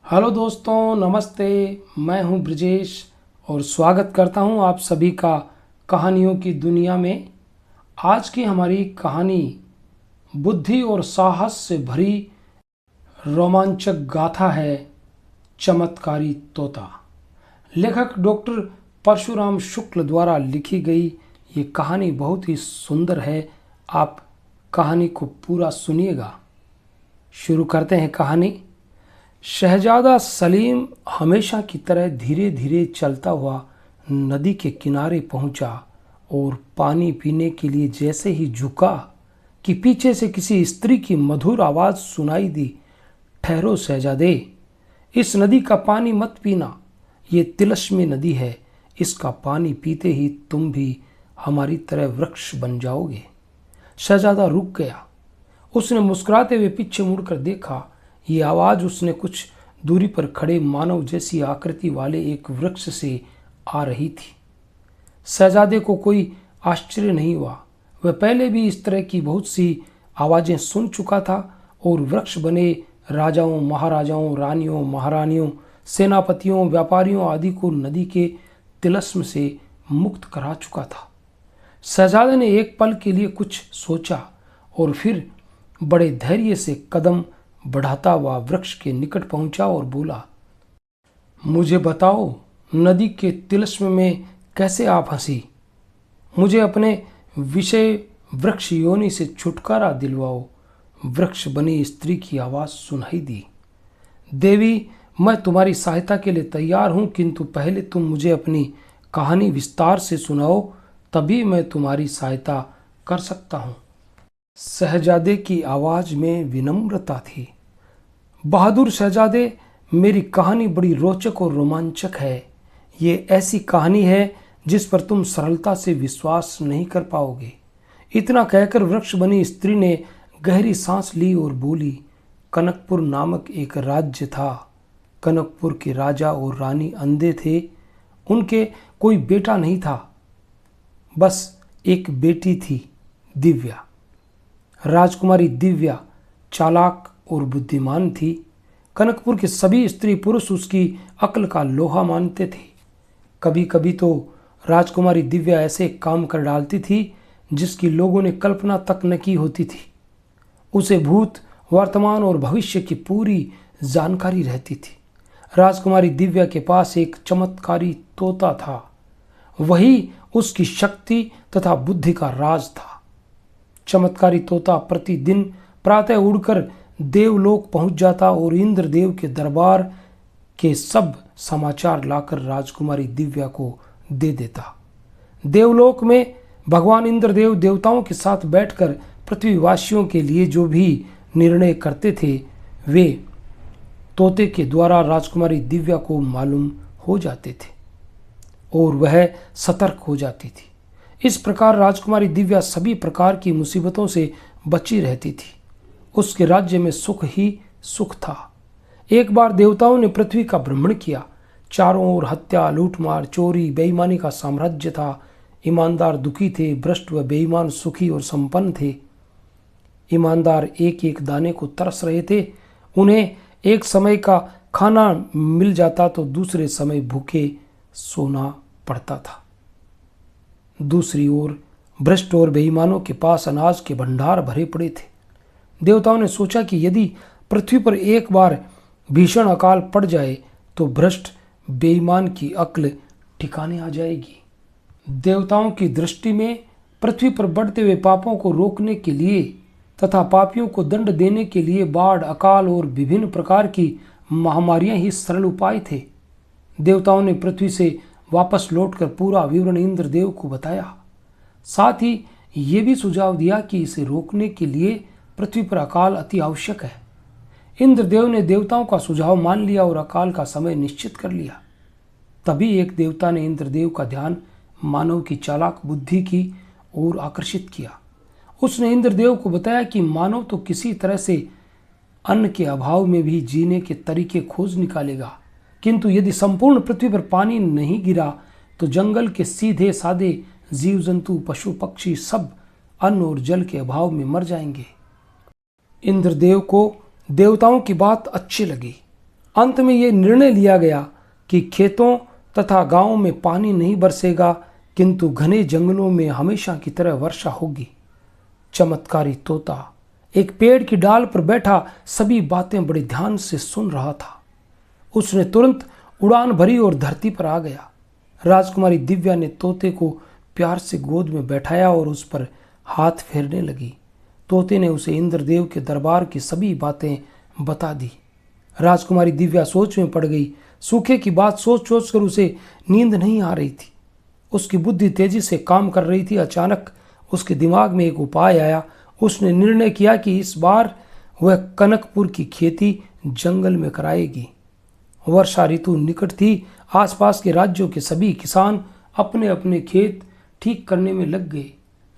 Hello दोस्तों, नमस्ते। मैं हूं ब्रजेश और स्वागत करता हूं आप सभी का कहानियों की दुनिया में। आज की हमारी कहानी बुद्धि और साहस से भरी रोमांचक गाथा है, चमत्कारी तोता। लेखक डॉक्टर परशुराम शुक्ल द्वारा लिखी गई ये कहानी बहुत ही सुंदर है। आप कहानी को पूरा सुनिएगा। शुरू करते हैं कहानी। शहजादा सलीम हमेशा की तरह धीरे धीरे चलता हुआ नदी के किनारे पहुंचा और पानी पीने के लिए जैसे ही झुका कि पीछे से किसी स्त्री की मधुर आवाज सुनाई दी। ठहरो शहजादे, इस नदी का पानी मत पीना, ये तिलस्मी नदी है। इसका पानी पीते ही तुम भी हमारी तरह वृक्ष बन जाओगे। शहजादा रुक गया। उसने मुस्कुराते हुए पीछे मुड़कर देखा। ये आवाज उसने कुछ दूरी पर खड़े मानव जैसी आकृति वाले एक वृक्ष से आ रही थी। शहजादे को कोई आश्चर्य नहीं हुआ। वह पहले भी इस तरह की बहुत सी आवाजें सुन चुका था और वृक्ष बने राजाओं, महाराजाओं, रानियों, महारानियों, सेनापतियों, व्यापारियों आदि को नदी के तिलस्म से मुक्त करा चुका था। शहजादे ने एक पल के लिए कुछ सोचा और फिर बड़े धैर्य से कदम बढ़ाता हुआ वृक्ष के निकट पहुंचा और बोला, मुझे बताओ, नदी के तिलस्म में कैसे आप हंसी? मुझे अपने विषय वृक्ष योनि से छुटकारा दिलवाओ। वृक्ष बनी स्त्री की आवाज सुनाई दी। देवी, मैं तुम्हारी सहायता के लिए तैयार हूं, किंतु पहले तुम मुझे अपनी कहानी विस्तार से सुनाओ, तभी मैं तुम्हारी सहायता कर सकता हूं। शहजादे की आवाज में विनम्रता थी। बहादुर शहजादे, मेरी कहानी बड़ी रोचक और रोमांचक है। ये ऐसी कहानी है जिस पर तुम सरलता से विश्वास नहीं कर पाओगे। इतना कहकर वृक्ष बनी स्त्री ने गहरी सांस ली और बोली, कनकपुर नामक एक राज्य था। कनकपुर के राजा और रानी अंधे थे। उनके कोई बेटा नहीं था, बस एक बेटी थी, दिव्या। राजकुमारी दिव्या चालाक और बुद्धिमान थी। कनकपुर के सभी स्त्री पुरुष उसकी अक्ल का लोहा मानते थे। कभी कभी तो राजकुमारी दिव्या ऐसे काम कर डालती थी जिसकी लोगों ने कल्पना तक न की होती थी। उसे भूत, वर्तमान और भविष्य की पूरी जानकारी रहती थी। राजकुमारी दिव्या के पास एक चमत्कारी तोता था। वही उसकी शक्ति तथा बुद्धि का राज था। चमत्कारी तोता प्रतिदिन प्रातः उड़कर देवलोक पहुंच जाता और इंद्रदेव के दरबार के सब समाचार लाकर राजकुमारी दिव्या को दे देता। देवलोक में भगवान इंद्रदेव देवताओं के साथ बैठकर पृथ्वीवासियों के लिए जो भी निर्णय करते थे, वे तोते के द्वारा राजकुमारी दिव्या को मालूम हो जाते थे और वह सतर्क हो जाती थी। इस प्रकार राजकुमारी दिव्या सभी प्रकार की मुसीबतों से बची रहती थी। उसके राज्य में सुख ही सुख था। एक बार देवताओं ने पृथ्वी का भ्रमण किया। चारों ओर हत्या, लूटमार, चोरी, बेईमानी का साम्राज्य था। ईमानदार दुखी थे, भ्रष्ट व बेईमान सुखी और संपन्न थे। ईमानदार एक एक दाने को तरस रहे थे। उन्हें एक समय का खाना मिल जाता तो दूसरे समय भूखे सोना पड़ता था। दूसरी ओर भ्रष्ट और बेईमानों के पास अनाज के भंडार भरे पड़े थे। देवताओं ने सोचा कि यदि पृथ्वी पर एक बार भीषण अकाल पड़ जाए तो भ्रष्ट बेईमान की अक्ल ठिकाने आ जाएगी। देवताओं की दृष्टि में पृथ्वी पर बढ़ते हुए पापों को रोकने के लिए तथा पापियों को दंड देने के लिए बाढ़, अकाल और विभिन्न प्रकार की महामारियां ही सरल उपाय थे। देवताओं ने पृथ्वी से वापस लौटकर पूरा विवरण इंद्रदेव को बताया। साथ ही ये भी सुझाव दिया कि इसे रोकने के लिए पृथ्वी पर अकाल अति आवश्यक है। इंद्रदेव ने देवताओं का सुझाव मान लिया और अकाल का समय निश्चित कर लिया। तभी एक देवता ने इंद्रदेव का ध्यान मानव की चालाक बुद्धि की ओर आकर्षित किया। उसने इंद्रदेव को बताया कि मानव तो किसी तरह से अन्न के अभाव में भी जीने के तरीके खोज निकालेगा, किंतु यदि संपूर्ण पृथ्वी पर पानी नहीं गिरा तो जंगल के सीधे साधे जीव जंतु, पशु पक्षी सब अन्न और जल के अभाव में मर जाएंगे। इंद्रदेव को देवताओं की बात अच्छी लगी। अंत में ये निर्णय लिया गया कि खेतों तथा गांवों में पानी नहीं बरसेगा, किंतु घने जंगलों में हमेशा की तरह वर्षा होगी। चमत्कारी तोता एक पेड़ की डाल पर बैठा सभी बातें बड़े ध्यान से सुन रहा था। उसने तुरंत उड़ान भरी और धरती पर आ गया। राजकुमारी दिव्या ने तोते को प्यार से गोद में बैठाया और उस पर हाथ फेरने लगी। तोते ने उसे इंद्रदेव के दरबार की सभी बातें बता दी। राजकुमारी दिव्या सोच में पड़ गई। सूखे की बात सोच सोच कर उसे नींद नहीं आ रही थी। उसकी बुद्धि तेजी से काम कर रही थी। अचानक उसके दिमाग में एक उपाय आया। उसने निर्णय किया कि इस बार वह कनकपुर की खेती जंगल में कराएगी। वर्षा ऋतु निकट थी। आसपास के राज्यों के सभी किसान अपने अपने खेत ठीक करने में लग गए।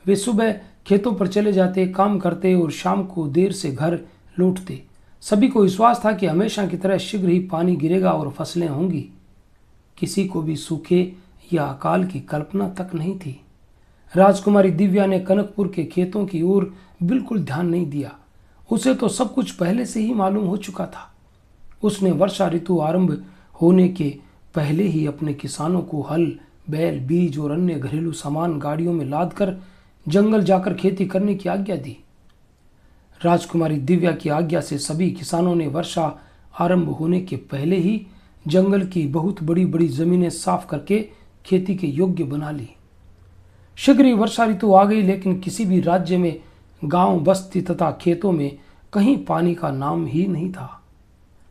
वे सुबह खेतों पर चले जाते, काम करते और शाम को देर से घर लौटते। सभी को विश्वास था कि हमेशा की तरह शीघ्र ही पानी गिरेगा और फसलें होंगी। किसी को भी सूखे या अकाल की कल्पना तक नहीं थी। राजकुमारी दिव्या ने कनकपुर के खेतों की ओर बिल्कुल ध्यान नहीं दिया। उसे तो सब कुछ पहले से ही मालूम हो चुका था। उसने वर्षा ऋतु आरंभ होने के पहले ही अपने किसानों को हल, बैल, बीज और अन्य घरेलू सामान गाड़ियों में लादकर जंगल जाकर खेती करने की आज्ञा दी। राजकुमारी दिव्या की आज्ञा से सभी किसानों ने वर्षा आरंभ होने के पहले ही जंगल की बहुत बड़ी बड़ी जमीनें साफ करके खेती के योग्य बना ली। शीघ्र ही वर्षा ऋतु आ गई, लेकिन किसी भी राज्य में गांव, बस्ती तथा खेतों में कहीं पानी का नाम ही नहीं था।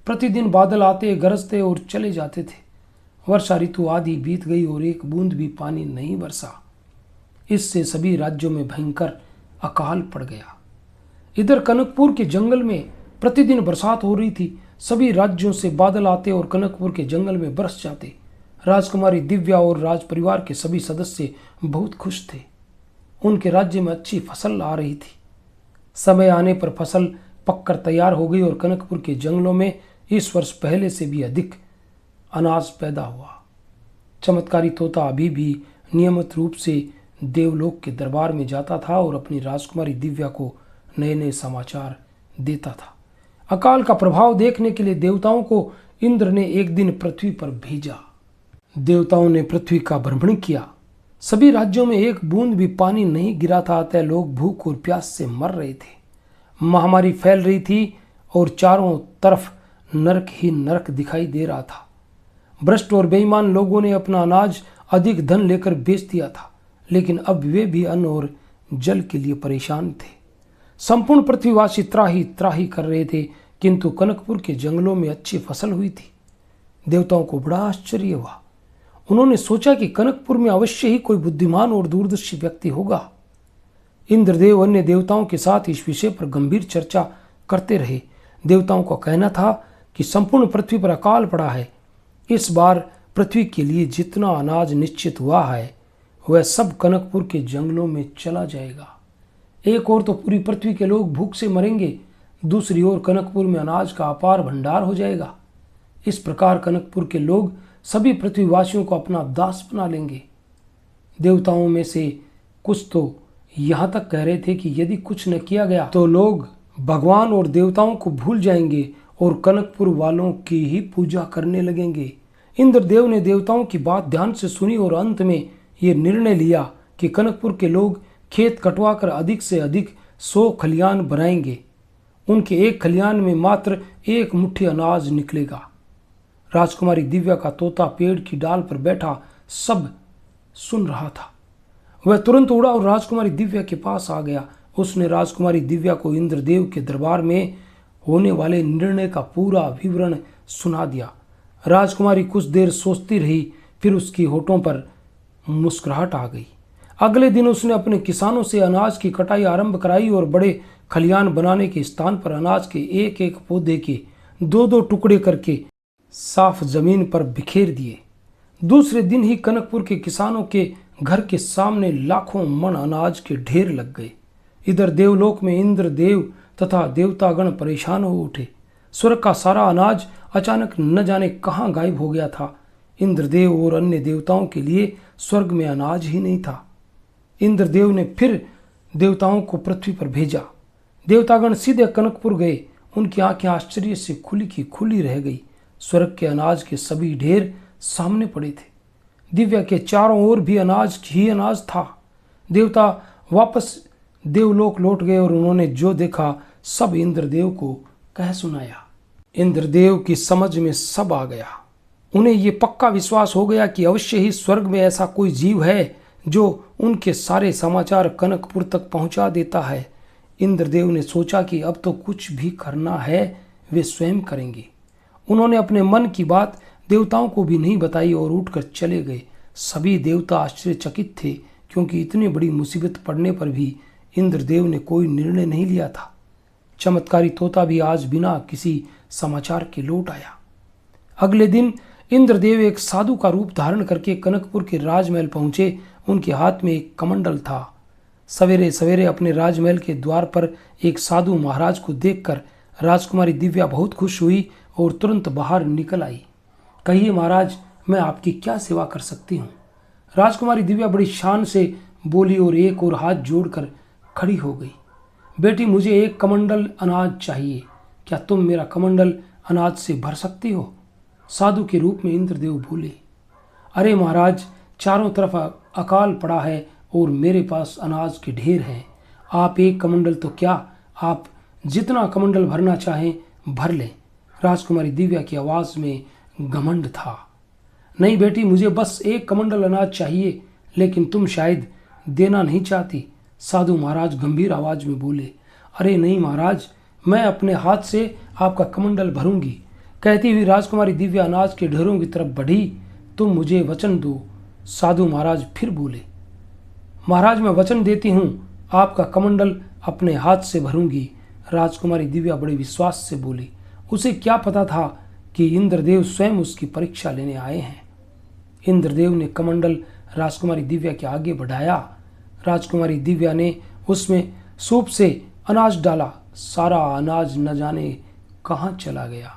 प्रतिदिन बादल आते, गरजते और चले जाते थे। वर्षा ऋतु आधी बीत गई और एक बूंद भी पानी नहीं बरसा। इससे सभी राज्यों में भयंकर अकाल पड़ गया। इधर कनकपुर के जंगल में प्रतिदिन बरसात हो रही थी। सभी राज्यों से बादल आते और कनकपुर के जंगल में बरस जाते। राजकुमारी दिव्या और राज परिवार के सभी सदस्य बहुत खुश थे। उनके राज्य में अच्छी फसल आ रही थी। समय आने पर फसल पककर तैयार हो गई और कनकपुर के जंगलों में इस वर्ष पहले से भी अधिक अनाज पैदा हुआ। चमत्कारी तोता अभी भी नियमित रूप से देवलोक के दरबार में जाता था और अपनी राजकुमारी दिव्या को नए नए समाचार देता था। अकाल का प्रभाव देखने के लिए देवताओं को इंद्र ने एक दिन पृथ्वी पर भेजा। देवताओं ने पृथ्वी का भ्रमण किया। सभी राज्यों में एक बूंद भी पानी नहीं गिरा था, अतः लोग भूख और प्यास से मर रहे थे। महामारी फैल रही थी और चारों तरफ नरक ही नरक दिखाई दे रहा था। भ्रष्ट और बेईमान लोगों ने अपना अनाज अधिक धन लेकर बेच दिया था, लेकिन अब वे भी अन्न और जल के लिए परेशान थे। संपूर्ण पृथ्वीवासी त्राही त्राही कर रहे थे, किंतु कनकपुर के जंगलों में अच्छी फसल हुई थी। देवताओं को बड़ा आश्चर्य हुआ। उन्होंने सोचा कि कनकपुर में अवश्य ही कोई बुद्धिमान और दूरदर्शी व्यक्ति होगा। इंद्रदेव अन्य देवताओं के साथ इस विषय पर गंभीर चर्चा करते रहे। देवताओं का कहना था कि संपूर्ण पृथ्वी पर अकाल पड़ा है। इस बार पृथ्वी के लिए जितना अनाज निश्चित हुआ है वह सब कनकपुर के जंगलों में चला जाएगा। एक ओर तो पूरी पृथ्वी के लोग भूख से मरेंगे, दूसरी ओर कनकपुर में अनाज का अपार भंडार हो जाएगा। इस प्रकार कनकपुर के लोग सभी पृथ्वीवासियों को अपना दास बना लेंगे। देवताओं में से कुछ तो यहाँ तक कह रहे थे कि यदि कुछ न किया गया तो लोग भगवान और देवताओं को भूल जाएंगे और कनकपुर वालों की ही पूजा करने लगेंगे। इंद्रदेव ने देवताओं की बात ध्यान से सुनी और अंत में ये निर्णय लिया कि कनकपुर के लोग खेत कटवाकर अधिक से अधिक 100 खलियान बनाएंगे। उनके एक खलियान में मात्र एक मुट्ठी अनाज निकलेगा। राजकुमारी दिव्या का तोता पेड़ की डाल पर बैठा सब सुन रहा था। वह तुरंत उड़ा और राजकुमारी दिव्या के पास आ गया। उसने राजकुमारी दिव्या को इंद्रदेव के दरबार में होने वाले निर्णय का पूरा विवरण सुना दिया। राजकुमारी कुछ देर सोचती रही, फिर उसकी होठों पर मुस्कुराहट आ गई। अगले दिन उसने अपने किसानों से अनाज की कटाई आरंभ कराई और बड़े खलियान बनाने के स्थान पर अनाज के एक एक पौधे के 2-2 टुकड़े करके साफ जमीन पर बिखेर दिए। दूसरे दिन ही कनकपुर के किसानों के घर के सामने लाखों मन अनाज के ढेर लग गए। इधर देवलोक में इंद्रदेव तथा देवतागण परेशान हो उठे। स्वर्ग का सारा अनाज अचानक न जाने कहाँ गायब हो गया था। इंद्रदेव और अन्य देवताओं के लिए स्वर्ग में अनाज ही नहीं था। इंद्रदेव ने फिर देवताओं को पृथ्वी पर भेजा। देवतागण सीधे कनकपुर गए। उनकी आंखें आश्चर्य से खुली की खुली रह गई। स्वर्ग के अनाज के सभी ढेर सामने पड़े थे। दिव्या के चारों ओर भी अनाज ही अनाज था। देवता वापस देवलोक लौट गए और उन्होंने जो देखा सब इंद्रदेव को कह सुनाया। इंद्रदेव की समझ में सब आ गया। उन्हें ये पक्का विश्वास हो गया कि अवश्य ही स्वर्ग में ऐसा कोई जीव है जो उनके सारे समाचार कनकपुर तक पहुंचा देता है। इंद्रदेव ने सोचा कि अब तो कुछ भी करना है वे स्वयं करेंगे। उन्होंने अपने मन की बात देवताओं को भी नहीं बताई और उठकर चले गए। सभी देवता आश्चर्यचकित थे, क्योंकि इतनी बड़ी मुसीबत पड़ने पर भी इंद्रदेव ने कोई निर्णय नहीं लिया था। चमत्कारी तोता भी आज बिना किसी समाचार के लौट आया। अगले दिन इंद्रदेव एक साधु का रूप धारण करके कनकपुर के राजमहल पहुंचे। उनके हाथ में एक कमंडल था। सवेरे सवेरे अपने राजमहल के द्वार पर एक साधु महाराज को देखकर राजकुमारी दिव्या बहुत खुश हुई और तुरंत बाहर निकल आई। कहिए महाराज, मैं आपकी क्या सेवा कर सकती हूँ? राजकुमारी दिव्या बड़ी शान से बोली और एक और हाथ जोड़कर खड़ी हो गई। बेटी, मुझे एक कमंडल अनाज चाहिए। क्या तुम मेरा कमंडल अनाज से भर सकती हो? साधु के रूप में इंद्रदेव बोले। अरे महाराज, चारों तरफ अकाल पड़ा है और मेरे पास अनाज के ढेर हैं। आप एक कमंडल तो क्या, आप जितना कमंडल भरना चाहें भर लें। राजकुमारी दिव्या की आवाज में घमंड था। नहीं बेटी, मुझे बस एक कमंडल अनाज चाहिए, लेकिन तुम शायद देना नहीं चाहती। साधु महाराज गंभीर आवाज में बोले। अरे नहीं महाराज, मैं अपने हाथ से आपका कमंडल भरूंगी। कहती हुई राजकुमारी दिव्या अनाज के ढेरों की तरफ बढ़ी। तुम मुझे वचन दो। साधु महाराज फिर बोले। महाराज, मैं वचन देती हूँ, आपका कमंडल अपने हाथ से भरूंगी। राजकुमारी दिव्या बड़े विश्वास से बोली। उसे क्या पता था कि इंद्रदेव स्वयं उसकी परीक्षा लेने आए हैं। इंद्रदेव ने कमंडल राजकुमारी दिव्या के आगे बढ़ाया। राजकुमारी दिव्या ने उसमें सूप से अनाज डाला। सारा अनाज न जाने कहाँ चला गया।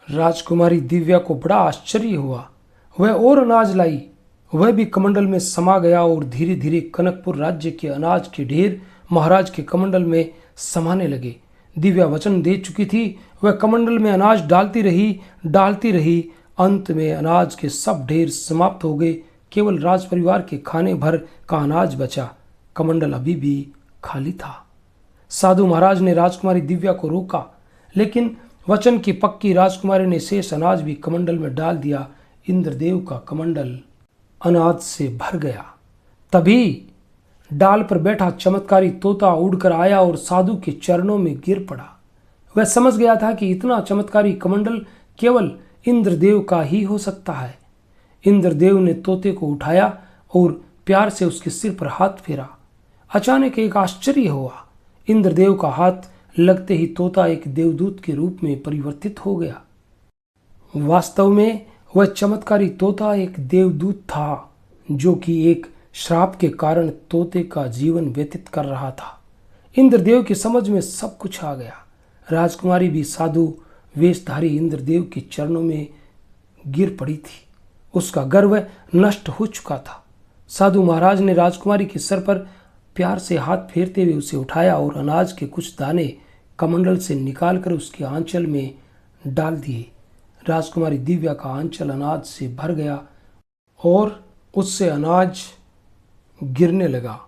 राजकुमारी दिव्या को बड़ा आश्चर्य हुआ। वह और अनाज लाई। वह भी कमंडल में समा गया और धीरे धीरे कनकपुर राज्य के अनाज के ढेर महाराज के कमंडल में समाने लगे। दिव्या वचन दे चुकी थी। वह कमंडल में अनाज डालती रही। अंत में अनाज के सब ढेर समाप्त हो गए। केवल राज परिवार के खाने भर का अनाज बचा। कमंडल अभी भी खाली था। साधु महाराज ने राजकुमारी दिव्या को रोका, लेकिन वचन की पक्की राजकुमारी ने शेष अनाज भी कमंडल में डाल दिया। इंद्रदेव का कमंडल अनाज से भर गया। तभी डाल पर बैठा चमत्कारी तोता उड़कर आया और साधु के चरणों में गिर पड़ा। वह समझ गया था कि इतना चमत्कारी कमंडल केवल इंद्रदेव का ही हो सकता है। इंद्रदेव ने तोते को उठाया और प्यार से उसके सिर पर हाथ फेरा। अचानक एक आश्चर्य हुआ। इंद्रदेव का हाथ लगते ही तोता एक देवदूत के रूप में परिवर्तित हो गया। वास्तव में वह चमत्कारी तोता एक देवदूत था, जो कि एक श्राप के कारण तोते का जीवन व्यतीत कर रहा था। इंद्रदेव की समझ में सब कुछ आ गया। राजकुमारी भी साधु वेशधारी इंद्रदेव के चरणों में गिर पड़ी थी। उसका गर्व नष्ट हो चुका था। साधु महाराज ने राजकुमारी के सर पर प्यार से हाथ फेरते हुए उसे उठाया और अनाज के कुछ दाने कमंडल से निकालकर उसके आंचल में डाल दिए। राजकुमारी दिव्या का आंचल अनाज से भर गया और उससे अनाज गिरने लगा।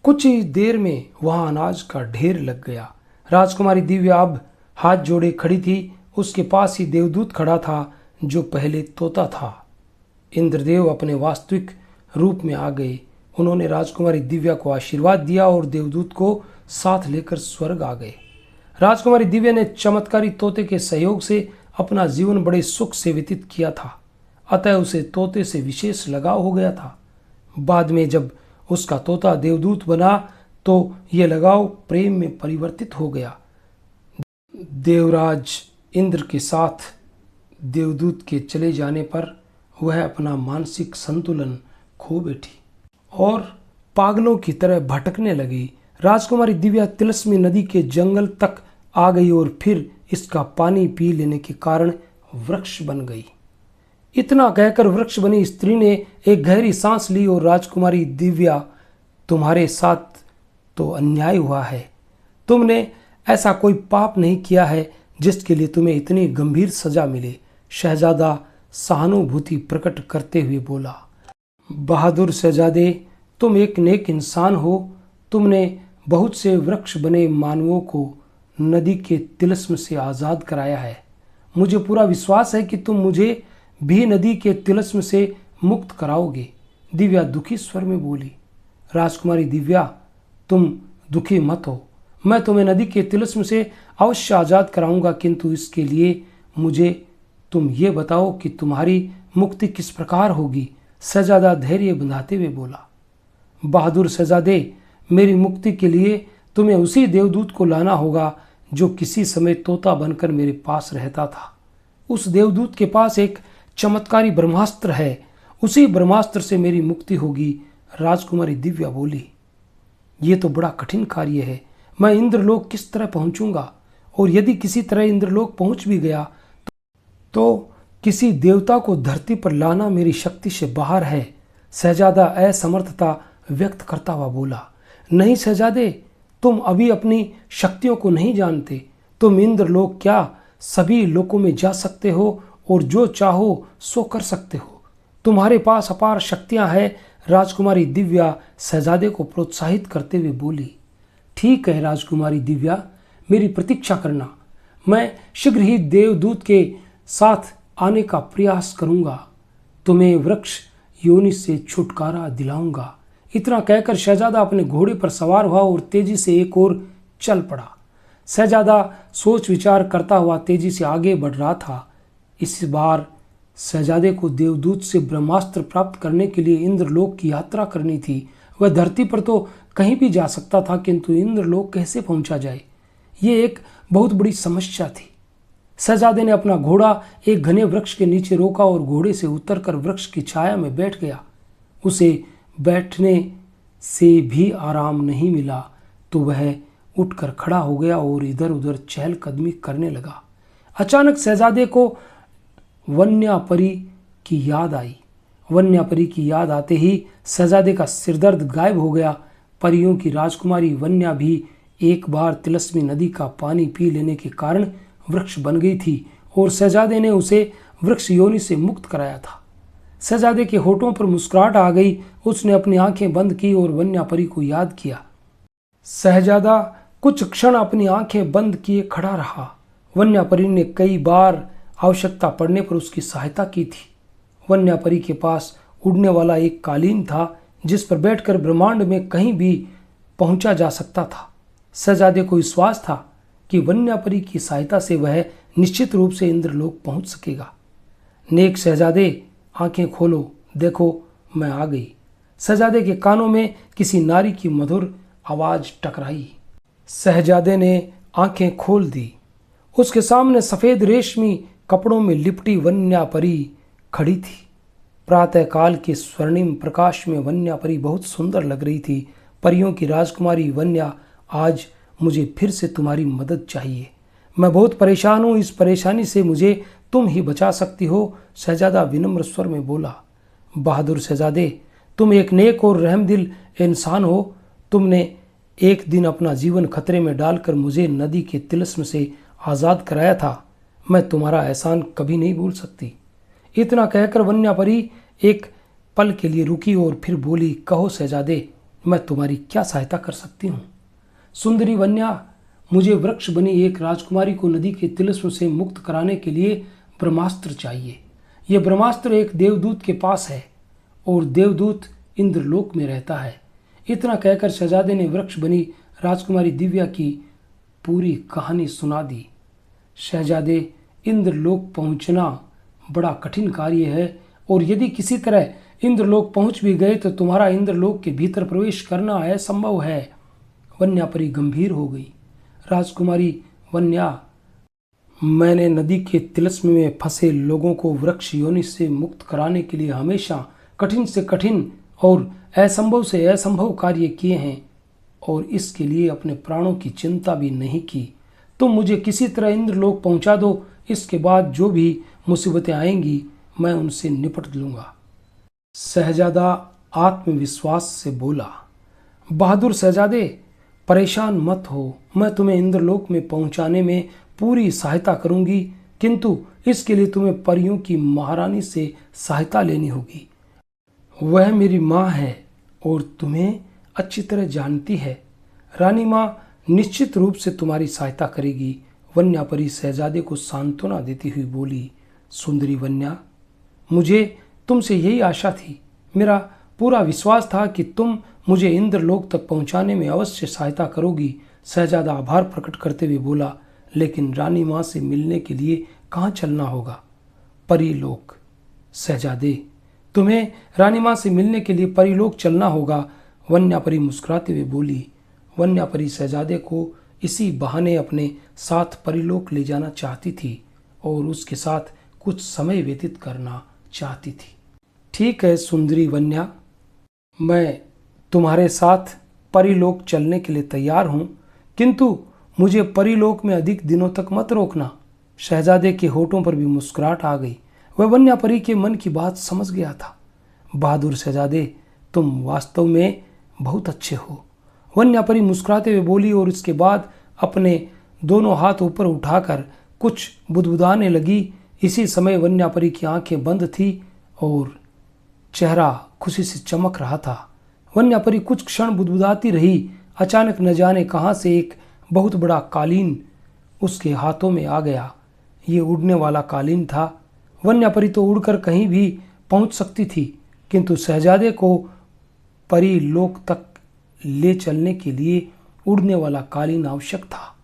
कुछ ही देर में वहां अनाज का ढेर लग गया। राजकुमारी दिव्या अब हाथ जोड़े खड़ी थी। उसके पास ही देवदूत खड़ा था, जो पहले तोता था। इंद्रदेव अपने वास्तविक रूप में आ गए। उन्होंने राजकुमारी दिव्या को आशीर्वाद दिया और देवदूत को साथ लेकर स्वर्ग आ गए। राजकुमारी दिव्या ने चमत्कारी तोते के सहयोग से अपना जीवन बड़े सुख से व्यतीत किया था। अतः उसे तोते से विशेष लगाव हो गया था। बाद में जब उसका तोता देवदूत बना तो यह लगाव प्रेम में परिवर्तित हो गया। देवराज इंद्र के साथ देवदूत के चले जाने पर वह अपना मानसिक संतुलन खो बैठी और पागलों की तरह भटकने लगी। राजकुमारी दिव्या तिलस्मी नदी के जंगल तक आ गई और फिर इसका पानी पी लेने के कारण वृक्ष बन गई। इतना कहकर वृक्ष बनी स्त्री ने एक गहरी सांस ली और राजकुमारी दिव्या, तुम्हारे साथ तो अन्याय हुआ है। तुमने ऐसा कोई पाप नहीं किया है जिसके लिए तुम्हें इतनी गंभीर सजा मिले। शहजादा सहानुभूति प्रकट करते हुए बोला, बहादुर शहजादे, तुम एक नेक इंसान हो। तुमने बहुत से वृक्ष बने मानवों को नदी के तिलिस्म से आज़ाद कराया है। मुझे पूरा विश्वास है कि तुम मुझे भी नदी के तिलिस्म से मुक्त कराओगे। दिव्या दुखी स्वर में बोली, राजकुमारी दिव्या, तुम दुखी मत हो। मैं तुम्हें नदी के तिलिस्म से अवश्य आज़ाद कराऊंगा, किंतु इसके लिए मुझे तुम ये बताओ कि तुम्हारी मुक्ति किस प्रकार होगी। शहजादा धैर्य बंधाते हुए बोला, बहादुर शहजादे, मेरी मुक्ति के लिए तुम्हें उसी देवदूत को लाना होगा जो किसी समय तोता बनकर मेरे पास रहता था। उस देवदूत के पास एक चमत्कारी ब्रह्मास्त्र है, उसी ब्रह्मास्त्र से मेरी मुक्ति होगी। राजकुमारी दिव्या बोली, ये तो बड़ा कठिन कार्य है। मैं इंद्रलोक किस तरह पहुंचूंगा? और यदि किसी तरह इंद्रलोक पहुंच भी गया तो किसी देवता को धरती पर लाना मेरी शक्ति से बाहर है। शहजादा असमर्थता व्यक्त करता हुआ बोला, नहीं शहजादे, तुम अभी अपनी शक्तियों को नहीं जानते। तुम इंद्रलोक क्या सभी लोकों में जा सकते हो और जो चाहो सो कर सकते हो। तुम्हारे पास अपार शक्तियां हैं। राजकुमारी दिव्या शहजादे को प्रोत्साहित करते हुए बोली, ठीक है राजकुमारी दिव्या, मेरी प्रतीक्षा करना। मैं शीघ्र ही देवदूत के साथ आने का प्रयास करूंगा। तुम्हें वृक्ष योनि से छुटकारा दिलाऊंगा। इतना कहकर शहजादा अपने घोड़े पर सवार हुआ और तेजी से एक ओर चल पड़ा। शहजादा सोच विचार करता हुआ तेजी से आगे बढ़ रहा था। इस बार शहजादे को देवदूत से ब्रह्मास्त्र प्राप्त करने के लिए इंद्रलोक की यात्रा करनी थी। वह धरती पर तो कहीं भी जा सकता था, किंतु इंद्रलोक कैसे पहुंचा जाए, ये एक बहुत बड़ी समस्या थी। शहजादे ने अपना घोड़ा एक घने वृक्ष के नीचे रोका और घोड़े से उतरकर वृक्ष की छाया में बैठ गया। उसे बैठने से भी आराम नहीं मिला तो वह उठकर खड़ा हो गया और इधर उधर चहलकदमी करने लगा। अचानक शहजादे को वन्यापरी की याद आई। वन्यापरी की याद आते ही शहजादे का सिरदर्द गायब हो गया। परियों की राजकुमारी वन्या भी एक बार तिलस्मी नदी का पानी पी लेने के कारण वृक्ष बन गई थी और शहजादे ने उसे वृक्ष योनि से मुक्त कराया था। शहजादे के होठों पर मुस्कुराहट आ गई। उसने अपनी आंखें बंद की और वन्यापरी को याद किया। शहजादा कुछ क्षण अपनी आंखें बंद किए खड़ा रहा। वन्यापरी ने कई बार आवश्यकता पड़ने पर उसकी सहायता की थी। वन्यापरी के पास उड़ने वाला एक कालीन था जिस पर बैठकर ब्रह्मांड में कहीं भी पहुंचा जा सकता था। शहजादे को विश्वास था कि वन्यापरी की सहायता से वह निश्चित रूप से इंद्रलोक पहुंच सकेगा। नेक शहजादे, आंखें खोलो, देखो मैं आ गई। शहजादे के कानों में किसी नारी की मधुर आवाज टकराई। शहजादे ने आंखें खोल दी। उसके सामने सफेद रेशमी कपड़ों में लिपटी वन्यापरी खड़ी थी। प्रातःकाल के स्वर्णिम प्रकाश में वन्यापरी बहुत सुंदर लग रही थी। परियों की राजकुमारी वन्या, आज मुझे फिर से तुम्हारी मदद चाहिए। मैं बहुत परेशान हूँ, इस परेशानी से मुझे तुम ही बचा सकती हो। शहजादा विनम्र स्वर में बोला, बहादुर शहजादे, तुम एक नेक और रहमदिल इंसान हो। तुमने एक दिन अपना जीवन खतरे में डालकर मुझे नदी के तिलिस्म से आज़ाद कराया था। मैं तुम्हारा एहसान कभी नहीं भूल सकती। इतना कहकर वन्यापरी एक पल के लिए रुकी और फिर बोली, कहो शहजादे, मैं तुम्हारी क्या सहायता कर सकती हूँ। सुंदरी वन्या, मुझे वृक्ष बनी एक राजकुमारी को नदी के तिलिस्म से मुक्त कराने के लिए ब्रह्मास्त्र चाहिए। यह ब्रह्मास्त्र एक देवदूत के पास है और देवदूत इंद्रलोक में रहता है। इतना कहकर शहजादे ने वृक्ष बनी राजकुमारी दिव्या की पूरी कहानी सुना दी। शहजादे, इंद्रलोक पहुंचना बड़ा कठिन कार्य है और यदि किसी तरह इंद्रलोक पहुंच भी गए तो तुम्हारा इंद्रलोक के भीतर प्रवेश करना असंभव है। वन्यापरी गंभीर हो गई। राजकुमारी वन्या, मैंने नदी के तिलिस्म में फंसे लोगों को वृक्ष योनि से मुक्त कराने के लिए हमेशा कठिन से कठिन और असंभव से असंभव कार्य किए हैं और इसके लिए अपने प्राणों की चिंता भी नहीं की। तुम मुझे किसी तरह इंद्रलोक पहुंचा दो, इसके बाद जो भी मुसीबतें आएंगी मैं उनसे निपट लूंगा। शहजादा आत्मविश्वास से बोला, बहादुर शहजादे, परेशान मत हो, मैं तुम्हें इंद्रलोक में पहुंचाने में पूरी सहायता करूंगी। किंतु इसके लिए तुम्हें परियों की महारानी से सहायता लेनी होगी। वह मेरी माँ है और तुम्हें अच्छी तरह जानती है। रानी माँ निश्चित रूप से तुम्हारी सहायता करेगी। वन्या परी शहजादे को सांत्वना देती हुई बोली, सुंदरी वन्या, मुझे तुमसे यही आशा थी। मेरा पूरा विश्वास था कि तुम मुझे इंद्रलोक तक पहुंचाने में अवश्य सहायता करोगी। शहजादा आभार प्रकट करते हुए बोला, लेकिन रानी माँ से मिलने के लिए कहाँ चलना होगा? परीलोक। शहजादे, तुम्हें रानी माँ से मिलने के लिए परीलोक चलना होगा। वन्या परी मुस्कुराते हुए बोली। वन्या परी शहजादे को इसी बहाने अपने साथ परीलोक ले जाना चाहती थी और उसके साथ कुछ समय व्यतीत करना चाहती थी। ठीक है सुंदरी वन्या, मैं तुम्हारे साथ परीलोक चलने के लिए तैयार हूँ, किंतु मुझे परीलोक में अधिक दिनों तक मत रोकना। शहजादे के होठों पर भी मुस्कुराहट आ गई। वह वन्या परी के मन की बात समझ गया था। बहादुर शहजादे, तुम वास्तव में बहुत अच्छे हो। वन्या परी मुस्कुराते हुए बोली और उसके बाद अपने दोनों हाथ ऊपर उठाकर कुछ बुदबुदाने लगी। इसी समय वन्या परी की आंखें बंद थी और चेहरा खुशी से चमक रहा था। वन्या परी कुछ क्षण बुदबुदाती रही। अचानक न जाने कहां से एक बहुत बड़ा कालीन उसके हाथों में आ गया। ये उड़ने वाला कालीन था। वन्या परी तो उड़कर कहीं भी पहुंच सकती थी, किंतु शहजादे को परी लोक तक ले चलने के लिए उड़ने वाला कालीन आवश्यक था।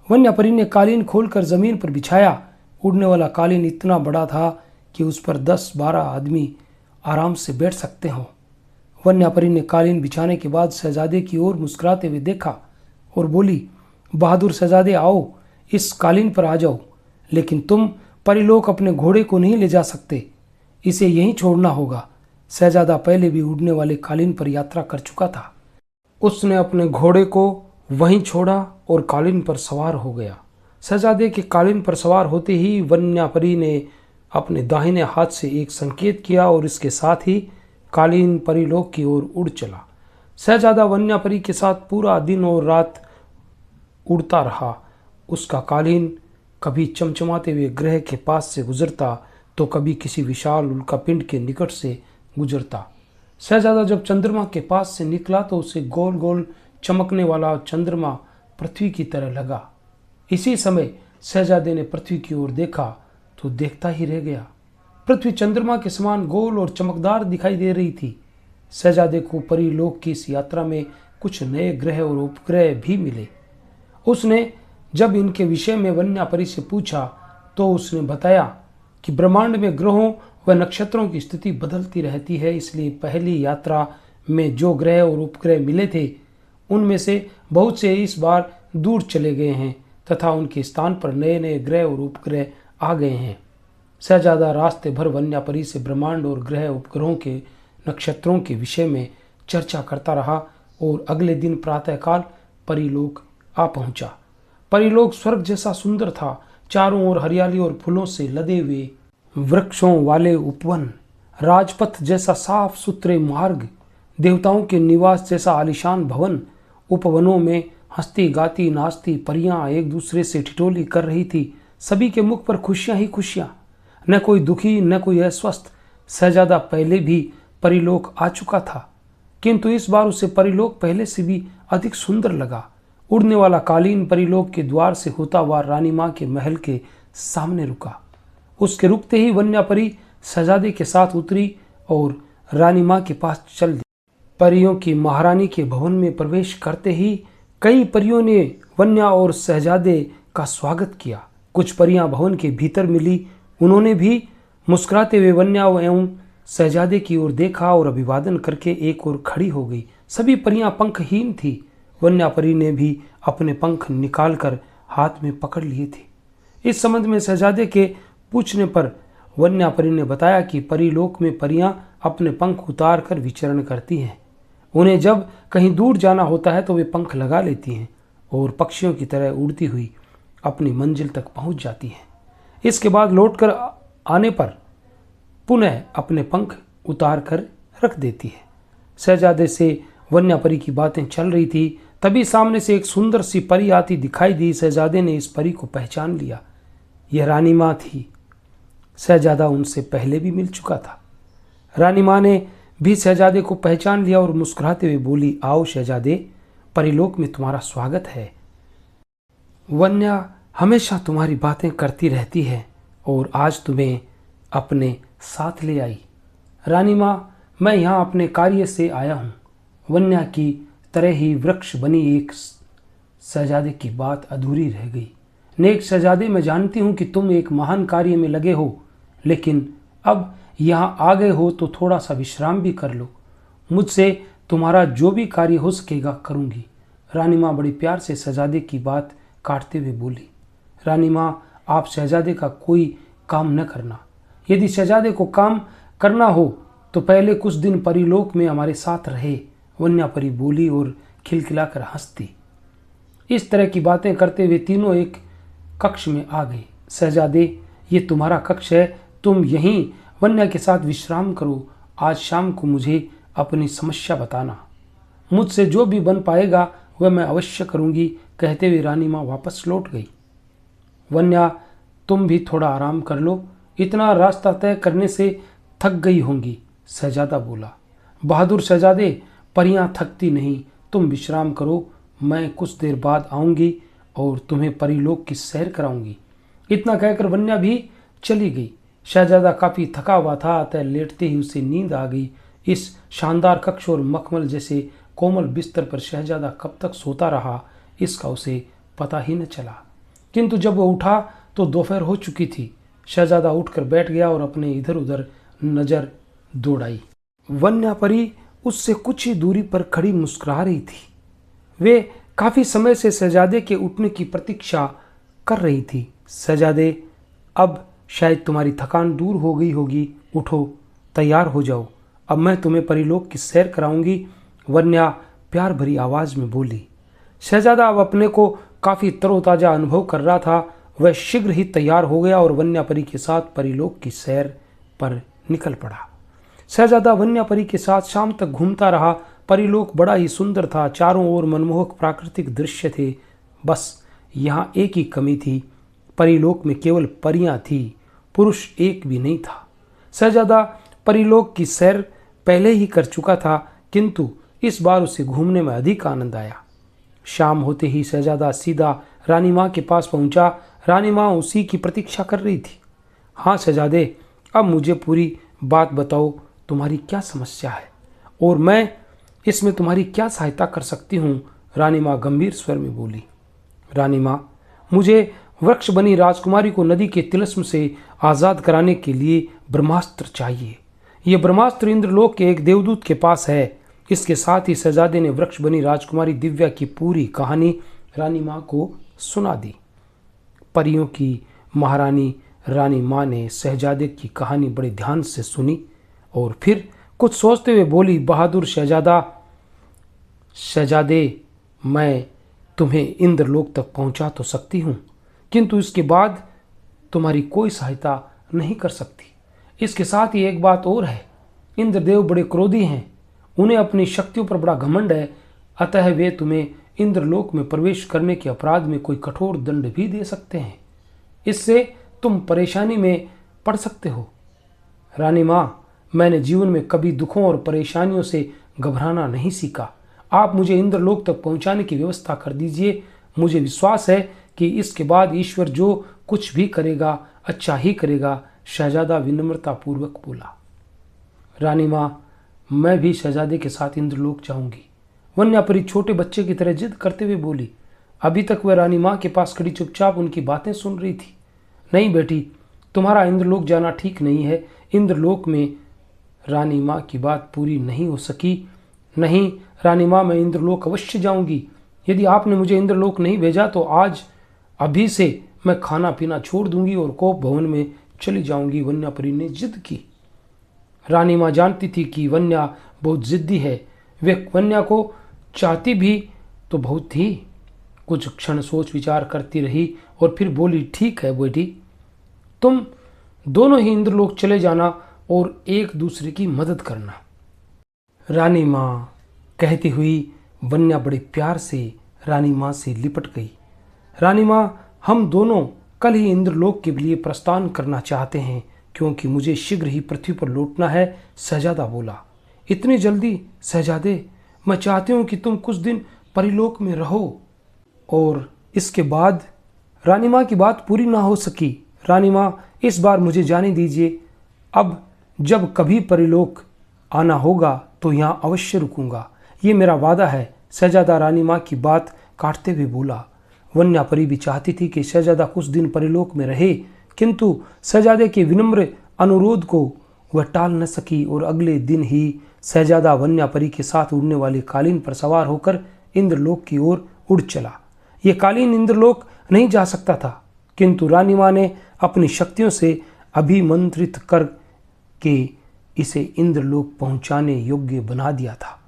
वन्या परी ने कालीन खोलकर जमीन पर बिछाया। उड़ने वाला कालीन इतना बड़ा था कि उस पर 10-12 आदमी आराम से बैठ सकते हों। वन्या परी ने कालीन बिछाने के बाद शहजादे की ओर मुस्कुराते हुए देखा और बोली, बहादुर शहजादे, आओ इस कालीन पर आ जाओ, लेकिन तुम परीलोक अपने घोड़े को नहीं ले जा सकते, इसे यहीं छोड़ना होगा। शहजादा पहले भी उड़ने वाले कालीन पर यात्रा कर चुका था। उसने अपने घोड़े को वहीं छोड़ा और कालीन पर सवार हो गया। शहजादे के कालीन पर सवार होते ही वन्या परी ने अपने दाहिने हाथ से एक संकेत किया और इसके साथ ही कालीन परीलोक की ओर उड़ चला। शहजादा वन्या परी के साथ पूरा दिन और रात उड़ता रहा। उसका कालीन कभी चमचमाते हुए ग्रह के पास से गुजरता तो कभी किसी विशाल उल्कापिंड के निकट से गुजरता। शहजादा जब चंद्रमा के पास से निकला तो उसे गोल गोल चमकने वाला चंद्रमा पृथ्वी की तरह लगा। इसी समय शहजादे ने पृथ्वी की ओर देखा तो देखता ही रह गया। पृथ्वी चंद्रमा के समान गोल और चमकदार दिखाई दे रही थी। शहजादे को परीलोक की इस यात्रा में कुछ नए ग्रह और उपग्रह भी मिले। उसने जब इनके विषय में वन्या परी से पूछा तो उसने बताया कि ब्रह्मांड में ग्रहों व नक्षत्रों की स्थिति बदलती रहती है, इसलिए पहली यात्रा में जो ग्रह और उपग्रह मिले थे उनमें से बहुत से इस बार दूर चले गए हैं तथा उनके स्थान पर नए नए ग्रह और उपग्रह आ गए हैं। शहजादा रास्ते भर वन्या परी से ब्रह्मांड और ग्रह उपग्रहों के नक्षत्रों के विषय में चर्चा करता रहा और अगले दिन प्रातःकाल परीलोक आ पहुंचा। परीलोक स्वर्ग जैसा सुंदर था। चारों ओर हरियाली और फूलों से लदे हुए वृक्षों वाले उपवन, राजपथ जैसा साफ सुथरे मार्ग, देवताओं के निवास जैसा आलीशान भवन। उपवनों में हंसती गाती नाचती परियां एक दूसरे से ठिठोली कर रही थी। सभी के मुख पर खुशियां ही खुशियां, न कोई दुखी न कोई अस्वस्थ। शहजादा पहले भी परीलोक आ चुका था, किंतु इस बार उसे परीलोक पहले से भी अधिक सुंदर लगा। उड़ने वाला कालीन परीलोक के द्वार से होता हुआ रानी माँ के महल के सामने रुका। उसके रुकते ही वन्या परी शहजादे के साथ उतरी और रानी माँ के पास चल दी। परियों की महारानी के भवन में प्रवेश करते ही कई परियों ने वन्या और शहजादे का स्वागत किया। कुछ परियां भवन के भीतर मिली। उन्होंने भी मुस्कुराते हुए वन्या एवं शहजादे की ओर देखा और अभिवादन करके एक ओर खड़ी हो गई। सभी परियां पंखहीन थी। वन्या परी ने भी अपने पंख निकालकर हाथ में पकड़ लिए थे। इस संबंध में शहजादे के पूछने पर वन्या परी ने बताया कि परीलोक में परियां अपने पंख उतार कर विचरण करती हैं। उन्हें जब कहीं दूर जाना होता है तो वे पंख लगा लेती हैं और पक्षियों की तरह उड़ती हुई अपनी मंजिल तक पहुंच जाती हैं। इसके बाद लौटकर आने पर पुनः अपने पंख उतार कर रख देती है। शहजादे से वन्या परी की बातें चल रही थी, तभी सामने से एक सुंदर सी परी आती दिखाई दी। शहजादे ने इस परी को पहचान लिया। यह रानी माँ थी। शहजादा उनसे पहले भी मिल चुका था। रानी माँ ने भी शहजादे को पहचान लिया और मुस्कुराते हुए बोली, आओ शहजादे, परिलोक में तुम्हारा स्वागत है। वन्या हमेशा तुम्हारी बातें करती रहती है और आज तुम्हें अपने साथ ले आई। रानी माँ, मैं यहाँ अपने कार्य से आया हूँ। वन्या की तरह ही वृक्ष बनी एक शहजादे की बात अधूरी रह गई। नेक शहजादे, मैं जानती हूँ कि तुम एक महान कार्य में लगे हो, लेकिन अब यहाँ आ गए हो तो थोड़ा सा विश्राम भी कर लो। मुझसे तुम्हारा जो भी कार्य हो सकेगा करूँगी। रानी माँ बड़ी प्यार से शहजादे की बात काटते हुए बोली, रानी माँ, आप शहजादे का कोई काम न करना। यदि शहजादे को काम करना हो तो पहले कुछ दिन परीलोक में हमारे साथ रहे। वन्या परी बोली और खिलखिलाकर हंसती। इस तरह की बातें करते हुए तीनों एक कक्ष में आ गए। शहजादे, ये तुम्हारा कक्ष है, तुम यहीं वन्या के साथ विश्राम करो। आज शाम को मुझे अपनी समस्या बताना। मुझसे जो भी बन पाएगा वह मैं अवश्य करूंगी। कहते हुए रानी माँ वापस लौट गई। वन्या, तुम भी थोड़ा आराम कर लो, इतना रास्ता तय करने से थक गई होंगी, शहजादा बोला। बहादुर शहजादे, परियां थकती नहीं, तुम विश्राम करो। मैं कुछ देर बाद आऊंगी और तुम्हें परीलोक की सैर कराऊंगी। इतना कहकर वन्या भी चली गई। शहजादा काफी थका हुआ था, अतः लेटते ही उसे नींद आ गई। इस शानदार कक्ष और मखमल जैसे कोमल बिस्तर पर शहजादा कब तक सोता रहा, इसका उसे पता ही न चला। किंतु जब वह उठा तो दोपहर हो चुकी थी। शहजादा उठकर बैठ गया और अपने इधर उधर नजर दौड़ाई। वन्या परी उससे कुछ ही दूरी पर खड़ी मुस्कुरा रही थी। वे काफी समय से शहजादे के उठने की प्रतीक्षा कर रही थी। शहजादे, अब शायद तुम्हारी थकान दूर हो गई होगी, उठो, तैयार हो जाओ, अब मैं तुम्हें परीलोक की सैर कराऊंगी, वन्या प्यार भरी आवाज में बोली। शहजादा अब अपने को काफी तरोताजा अनुभव कर रहा था। वह शीघ्र ही तैयार हो गया और वन्या परी के साथ परीलोक की सैर पर निकल पड़ा। शहजादा वन्या परी के साथ शाम तक घूमता रहा। परीलोक बड़ा ही सुंदर था, चारों ओर मनमोहक प्राकृतिक दृश्य थे। बस यहाँ एक ही कमी थी, परीलोक में केवल परियां थी, पुरुष एक भी नहीं था। शहजादा परीलोक की सैर पहले ही कर चुका था, किंतु इस बार उसे घूमने में अधिक आनंद आया। शाम होते ही शहजादा सीधा रानी माँ के पास पहुंचा। रानी माँ उसी की प्रतीक्षा कर रही थी। हाँ शहजादे, अब मुझे पूरी बात बताओ, तुम्हारी क्या समस्या है और मैं इसमें तुम्हारी क्या सहायता कर सकती हूँ, रानी माँ गंभीर स्वर में बोली। रानी माँ, मुझे वृक्ष बनी राजकुमारी को नदी के तिलिस्म से आज़ाद कराने के लिए ब्रह्मास्त्र चाहिए। यह ब्रह्मास्त्र इंद्रलोक के एक देवदूत के पास है। इसके साथ ही शहजादे ने वृक्ष बनी राजकुमारी दिव्या की पूरी कहानी रानी माँ को सुना दी। परियों की महारानी रानी माँ ने शहजादे की कहानी बड़े ध्यान से सुनी और फिर कुछ सोचते हुए बोली, बहादुर शहजादे, मैं तुम्हें इंद्रलोक तक पहुंचा तो सकती हूँ, किंतु इसके बाद तुम्हारी कोई सहायता नहीं कर सकती। इसके साथ ही एक बात और है, इंद्रदेव बड़े क्रोधी हैं, उन्हें अपनी शक्तियों पर बड़ा घमंड है, अतः वे तुम्हें इंद्रलोक में प्रवेश करने के अपराध में कोई कठोर दंड भी दे सकते हैं। इससे तुम परेशानी में पड़ सकते हो। रानी माँ, मैंने जीवन में कभी दुखों और परेशानियों से घबराना नहीं सीखा। आप मुझे इंद्रलोक तक पहुंचाने की व्यवस्था कर दीजिए। मुझे विश्वास है कि इसके बाद ईश्वर जो कुछ भी करेगा अच्छा ही करेगा, शहजादा विनम्रता पूर्वक बोला। रानी माँ, मैं भी शहजादे के साथ इंद्रलोक जाऊंगी, वन्या परी छोटे बच्चे की तरह जिद करते हुए बोली। अभी तक वह रानी माँ के पास खड़ी चुपचाप उनकी बातें सुन रही थी। नहीं बेटी, तुम्हारा इंद्रलोक जाना ठीक नहीं है। इंद्रलोक में रानी माँ की बात पूरी नहीं हो सकी। नहीं रानी माँ, मैं इंद्रलोक अवश्य जाऊंगी। यदि आपने मुझे इंद्रलोक नहीं भेजा तो आज अभी से मैं खाना पीना छोड़ दूंगी और कोप भवन में चली जाऊंगी, वन्या परी ने जिद की। रानी माँ जानती थी कि वन्या बहुत जिद्दी है। वे वन्या को चाहती भी तो बहुत थी। कुछ क्षण सोच विचार करती रही और फिर बोली, ठीक है बेटी, तुम दोनों ही इंद्रलोक चले जाना और एक दूसरे की मदद करना। रानी माँ कहती हुई वन्या बड़े प्यार से रानी माँ से लिपट गई। रानी माँ, हम दोनों कल ही इंद्रलोक के लिए प्रस्थान करना चाहते हैं, क्योंकि मुझे शीघ्र ही पृथ्वी पर लौटना है। शहजादा बोला, इतनी जल्दी शहजादे? मैं चाहती हूँ कि तुम कुछ दिन परिलोक में रहो। और इसके बाद रानी माँ की बात पूरी ना हो सकी। रानी माँ, इस बार मुझे जाने दीजिए। अब जब कभी परिलोक आना होगा तो यहाँ अवश्य रुकूंगा, ये मेरा वादा है। शहजादा रानी माँ की बात काटते हुए बोला। वन्या परी भी चाहती थी कि शहजादा कुछ दिन परिलोक में रहे, किंतु शहजादे के विनम्र अनुरोध को वह टाल न सकी और अगले दिन ही शहजादा वन्या परी के साथ उड़ने वाले कालीन पर सवार होकर इंद्रलोक की ओर उड़ चला। ये कालीन इंद्रलोक नहीं जा सकता था, किंतु रानी माँ ने अपनी शक्तियों से अभिमंत्रित कर के इसे इंद्रलोक पहुंचाने योग्य बना दिया था।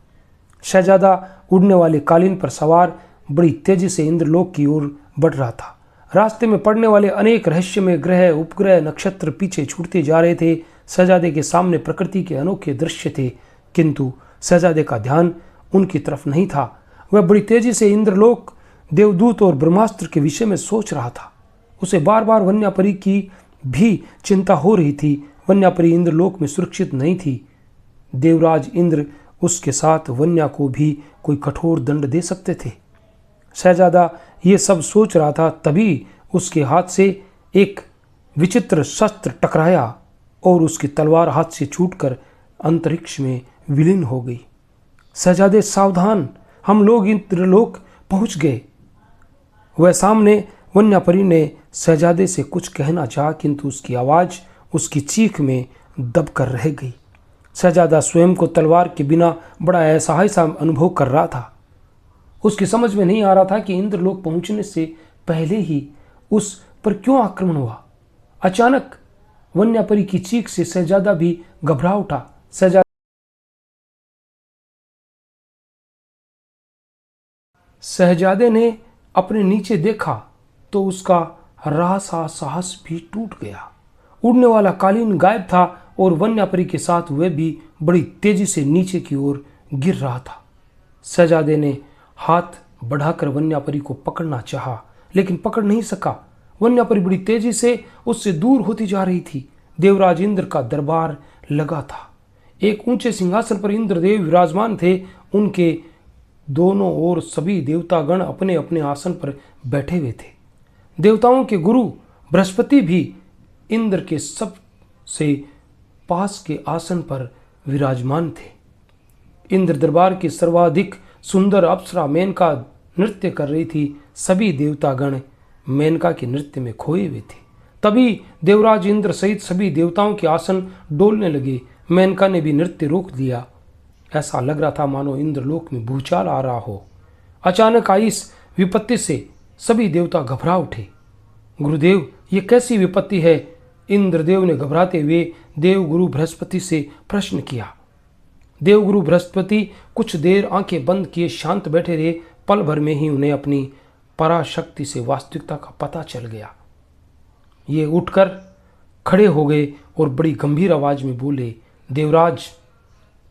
शहजादा उड़ने वाले कालीन पर सवार बड़ी तेजी से इंद्रलोक की ओर बढ़ रहा था। रास्ते में पड़ने वाले अनेक रहस्यमय ग्रह, उपग्रह, नक्षत्र पीछे छूटते जा रहे थे। शहजादे के सामने प्रकृति के अनोखे दृश्य थे, किंतु शहजादे का ध्यान उनकी तरफ नहीं था। वह बड़ी तेजी से इंद्रलोक, देवदूत और ब्रह्मास्त्र के विषय में सोच रहा था। उसे बार बार वन्यापरी की भी चिंता हो रही थी। वन्यापरी इंद्रलोक में सुरक्षित नहीं थी। देवराज इंद्र उसके साथ वन्या को भी कोई कठोर दंड दे सकते थे। शहजादा ये सब सोच रहा था, तभी उसके हाथ से एक विचित्र शस्त्र टकराया और उसकी तलवार हाथ से छूटकर अंतरिक्ष में विलीन हो गई। शहजादे सावधान, हम लोग इंद्रलोक पहुंच गए। वह सामने वन्यापरी ने शहजादे से कुछ कहना चाहा, किंतु उसकी आवाज उसकी चीख में दबकर रह गई। शहजादा स्वयं को तलवार के बिना बड़ा असहाय सा अनुभव कर रहा था। उसकी समझ में नहीं आ रहा था कि इंद्रलोक पहुंचने से पहले ही उस पर क्यों आक्रमण हुआ। अचानक वन्यापरी की चीख से शहजादा भी घबरा उठा। शहजादे ने अपने नीचे देखा तो उसका रासा साहस भी टूट गया। उड़ने वाला कालीन गायब था और वन्यापरी के साथ वह भी बड़ी तेजी से नीचे की ओर गिर रहा था। शहजादे ने हाथ बढ़ाकर वन्यापरी को पकड़ना चाहा, लेकिन पकड़ नहीं सका। वन्यापरी बड़ी तेजी से उससे दूर होती जा रही थी। देवराज इंद्र का दरबार लगा था। एक ऊंचे सिंहासन पर इंद्रदेव विराजमान थे। उनके दोनों ओर सभी देवतागण अपने अपने आसन पर बैठे हुए थे। देवताओं के गुरु बृहस्पति भी इंद्र के सबसे पास के आसन पर विराजमान थे। इंद्र दरबार की सर्वाधिक सुंदर अप्सरा मेनका नृत्य कर रही थी। सभी देवतागण मेनका के नृत्य में खोए हुए थे। तभी देवराज इंद्र सहित सभी देवताओं के आसन डोलने लगे। मेनका ने भी नृत्य रोक दिया। ऐसा लग रहा था मानो इंद्रलोक में भूचाल आ रहा हो। अचानक आई इस विपत्ति से सभी देवता घबरा उठे। गुरुदेव, ये कैसी विपत्ति है? इंद्रदेव ने घबराते हुए देवगुरु बृहस्पति से प्रश्न किया। देवगुरु बृहस्पति कुछ देर आंखें बंद किए शांत बैठे रहे। पल भर में ही उन्हें अपनी पराशक्ति से वास्तविकता का पता चल गया। ये उठकर खड़े हो गए और बड़ी गंभीर आवाज में बोले, देवराज,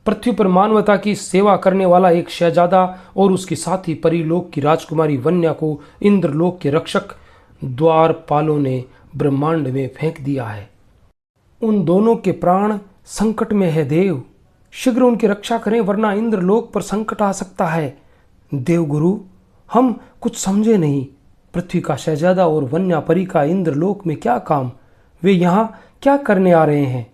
पृथ्वी पर मानवता की सेवा करने वाला एक शहजादा और उसके साथी परिलोक की राजकुमारी वन्या को इंद्रलोक के रक्षक द्वारपालों ने ब्रह्मांड में फेंक दिया है। उन दोनों के प्राण संकट में है देव। शीघ्र उनकी रक्षा करें, वरना इंद्रलोक पर संकट आ सकता है। देवगुरु, हम कुछ समझे नहीं। पृथ्वी का शहजादा और वन्या परी का इंद्रलोक में क्या काम? वे यहाँ क्या करने आ रहे हैं?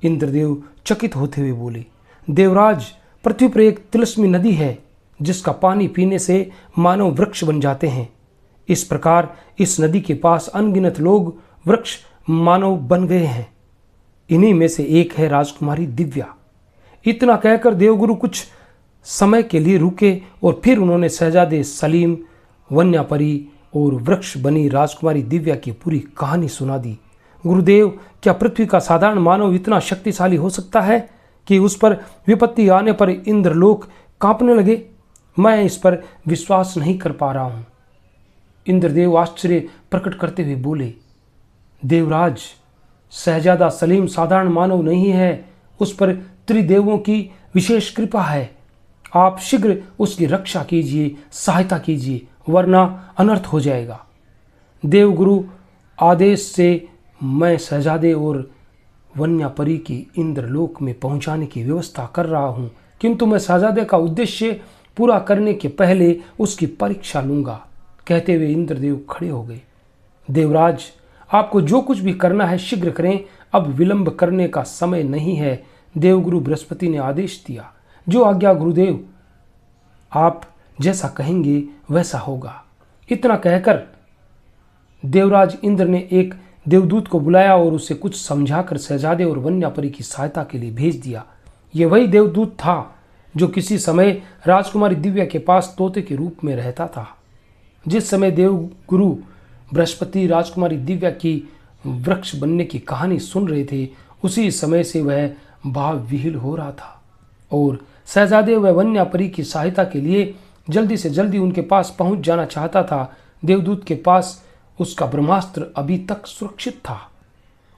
इंद्रदेव चकित होते हुए बोले, देवराज, पृथ्वी पर एक तिलस्मी नदी है जिसका पानी पीने से मानव वृक्ष बन जाते हैं। इस प्रकार इस नदी के पास अनगिनत लोग वृक्ष मानव बन गए हैं। इन्हीं में से एक है राजकुमारी दिव्या। इतना कहकर देवगुरु कुछ समय के लिए रुके और फिर उन्होंने शहजादे सलीम, वन्यापरी और वृक्ष बनी राजकुमारी दिव्या की पूरी कहानी सुना दी। गुरुदेव, क्या पृथ्वी का साधारण मानव इतना शक्तिशाली हो सकता है कि उस पर विपत्ति आने पर इंद्रलोक कांपने लगे? मैं इस पर विश्वास नहीं कर पा रहा हूं। इंद्रदेव आश्चर्य प्रकट करते हुए बोले, देवराज, शहजादा सलीम साधारण मानव नहीं है। उस पर त्रिदेवों की विशेष कृपा है। आप शीघ्र उसकी रक्षा कीजिए, सहायता कीजिए, वरना अनर्थ हो जाएगा। देवगुरु आदेश से मैं शहजादे और वन्यापरी की इंद्रलोक में पहुंचाने की व्यवस्था कर रहा हूं, किंतु मैं शहजादे का उद्देश्य पूरा करने के पहले उसकी परीक्षा लूंगा। कहते हुए इंद्रदेव खड़े हो गए। देवराज, आपको जो कुछ भी करना है शीघ्र करें, अब विलंब करने का समय नहीं है। देवगुरु बृहस्पति ने आदेश दिया। जो आज्ञा गुरुदेव, आप जैसा कहेंगे वैसा होगा। इतना कहकर देवराज इंद्र ने एक देवदूत को बुलाया और उसे कुछ समझाकर शहजादे और वन्यापरी की सहायता के लिए भेज दिया। यह वही देवदूत था जो किसी समय राजकुमारी दिव्या के पास तोते के रूप में रहता था। जिस समय देवगुरु बृहस्पति राजकुमारी दिव्या की वृक्ष बनने की कहानी सुन रहे थे, उसी समय से वह भाव विह्वल हो रहा था और शहजादे व वन्यापरी की सहायता के लिए जल्दी से जल्दी उनके पास पहुंच जाना चाहता था। देवदूत के पास उसका ब्रह्मास्त्र अभी तक सुरक्षित था।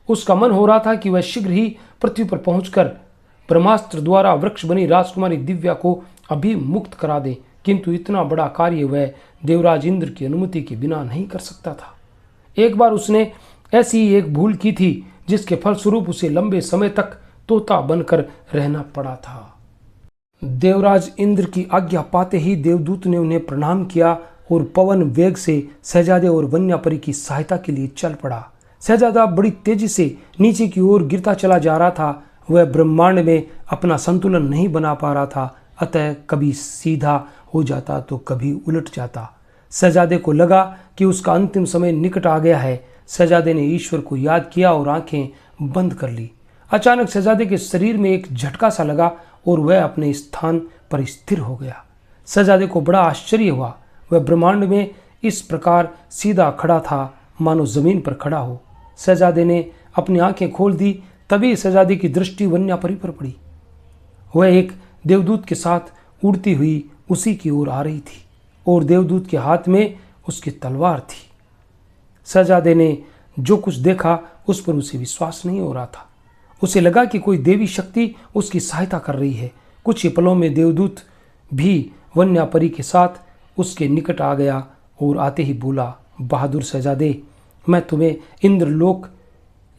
उसका मन हो रहा था कि वह शीघ्र ही पृथ्वी पर पहुंचकर ब्रह्मास्त्र द्वारा वृक्ष बनी राजकुमारी दिव्या को अभी मुक्त करा दे, किंतु इतना बड़ा कार्य वह देवराज इंद्र की अनुमति के बिना नहीं कर सकता था। एक बार उसने ऐसी ही एक भूल की थी जिसके फलस्वरूप उसे लंबे समय तक तोता बनकर रहना पड़ा था। देवराज इंद्र की आज्ञा पाते ही देवदूत ने उन्हें प्रणाम किया और पवन वेग से शहजादे और वन्यापरी की सहायता के लिए चल पड़ा। शहजादा बड़ी तेजी से नीचे की ओर गिरता चला जा रहा था। वह ब्रह्मांड में अपना संतुलन नहीं बना पा रहा था, अतः कभी सीधा हो जाता तो कभी उलट जाता। शहजादे को लगा कि उसका अंतिम समय निकट आ गया है। शहजादे ने ईश्वर को याद किया और आंखें बंद कर ली। अचानक शहजादे के शरीर में एक झटका सा लगा और वह अपने स्थान पर स्थिर हो गया। शहजादे को बड़ा आश्चर्य हुआ। वह ब्रह्मांड में इस प्रकार सीधा खड़ा था मानो जमीन पर खड़ा हो। शहजादे ने अपनी आंखें खोल दी। तभी शहजादे की दृष्टि वन्यापरी पर पड़ी। वह एक देवदूत के साथ उड़ती हुई उसी की ओर आ रही थी और देवदूत के हाथ में उसकी तलवार थी। शहजादे ने जो कुछ देखा उस पर उसे विश्वास नहीं हो रहा था। उसे लगा कि कोई देवी शक्ति उसकी सहायता कर रही है। कुछ ही पलों में देवदूत भी वन्यापरी के साथ उसके निकट आ गया और आते ही बोला, बहादुर शहजादे, मैं तुम्हें इंद्रलोक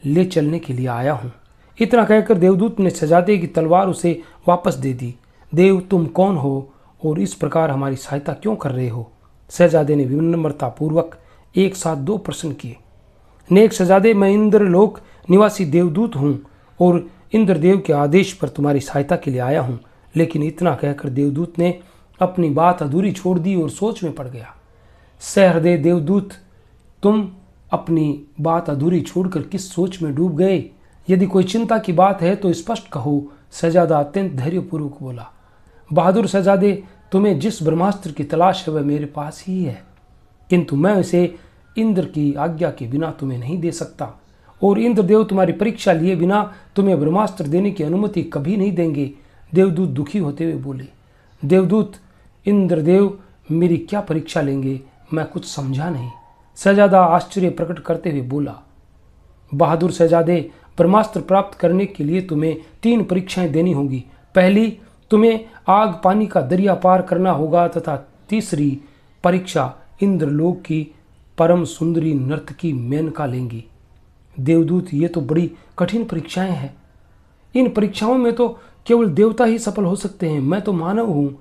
ले चलने के लिए आया हूँ। इतना कहकर देवदूत ने शहजादे की तलवार उसे वापस दे दी। देव, तुम कौन हो और इस प्रकार हमारी सहायता क्यों कर रहे हो? शहजादे ने विनम्रता पूर्वक एक साथ दो प्रश्न किए। नेक शहजादे, मैं इंद्रलोक निवासी देवदूत हूँ और इंद्रदेव के आदेश पर तुम्हारी सहायता के लिए आया हूँ। लेकिन इतना कहकर देवदूत ने अपनी बात अधूरी छोड़ दी और सोच में पड़ गया। सहृदय देवदूत, तुम अपनी बात अधूरी छोड़कर किस सोच में डूब गए? यदि कोई चिंता की बात है तो स्पष्ट कहो। शहजादा अत्यंत धैर्यपूर्वक बोला, बहादुर शहजादे, तुम्हें जिस ब्रह्मास्त्र की तलाश है वह मेरे पास ही है, किंतु मैं इसे इंद्र की आज्ञा के बिना तुम्हें नहीं दे सकता और इंद्रदेव तुम्हारी परीक्षा लिए बिना तुम्हें ब्रह्मास्त्र देने की अनुमति कभी नहीं देंगे। देवदूत दुखी होते हुए बोले, देवदूत, इंद्रदेव मेरी क्या परीक्षा लेंगे? मैं कुछ समझा नहीं। शहजादा आश्चर्य प्रकट करते हुए बोला, बहादुर शहजादे, ब्रह्मास्त्र प्राप्त करने के लिए तुम्हें 3 परीक्षाएं देनी होंगी। पहली, तुम्हें आग पानी का दरिया पार करना होगा तथा तीसरी परीक्षा इंद्रलोक की परम सुंदरी नर्तकी मेनका लेंगी। देवदूत, ये तो बड़ी कठिन परीक्षाएं हैं। इन परीक्षाओं में तो केवल देवता ही सफल हो सकते हैं। मैं तो मानव हूँ,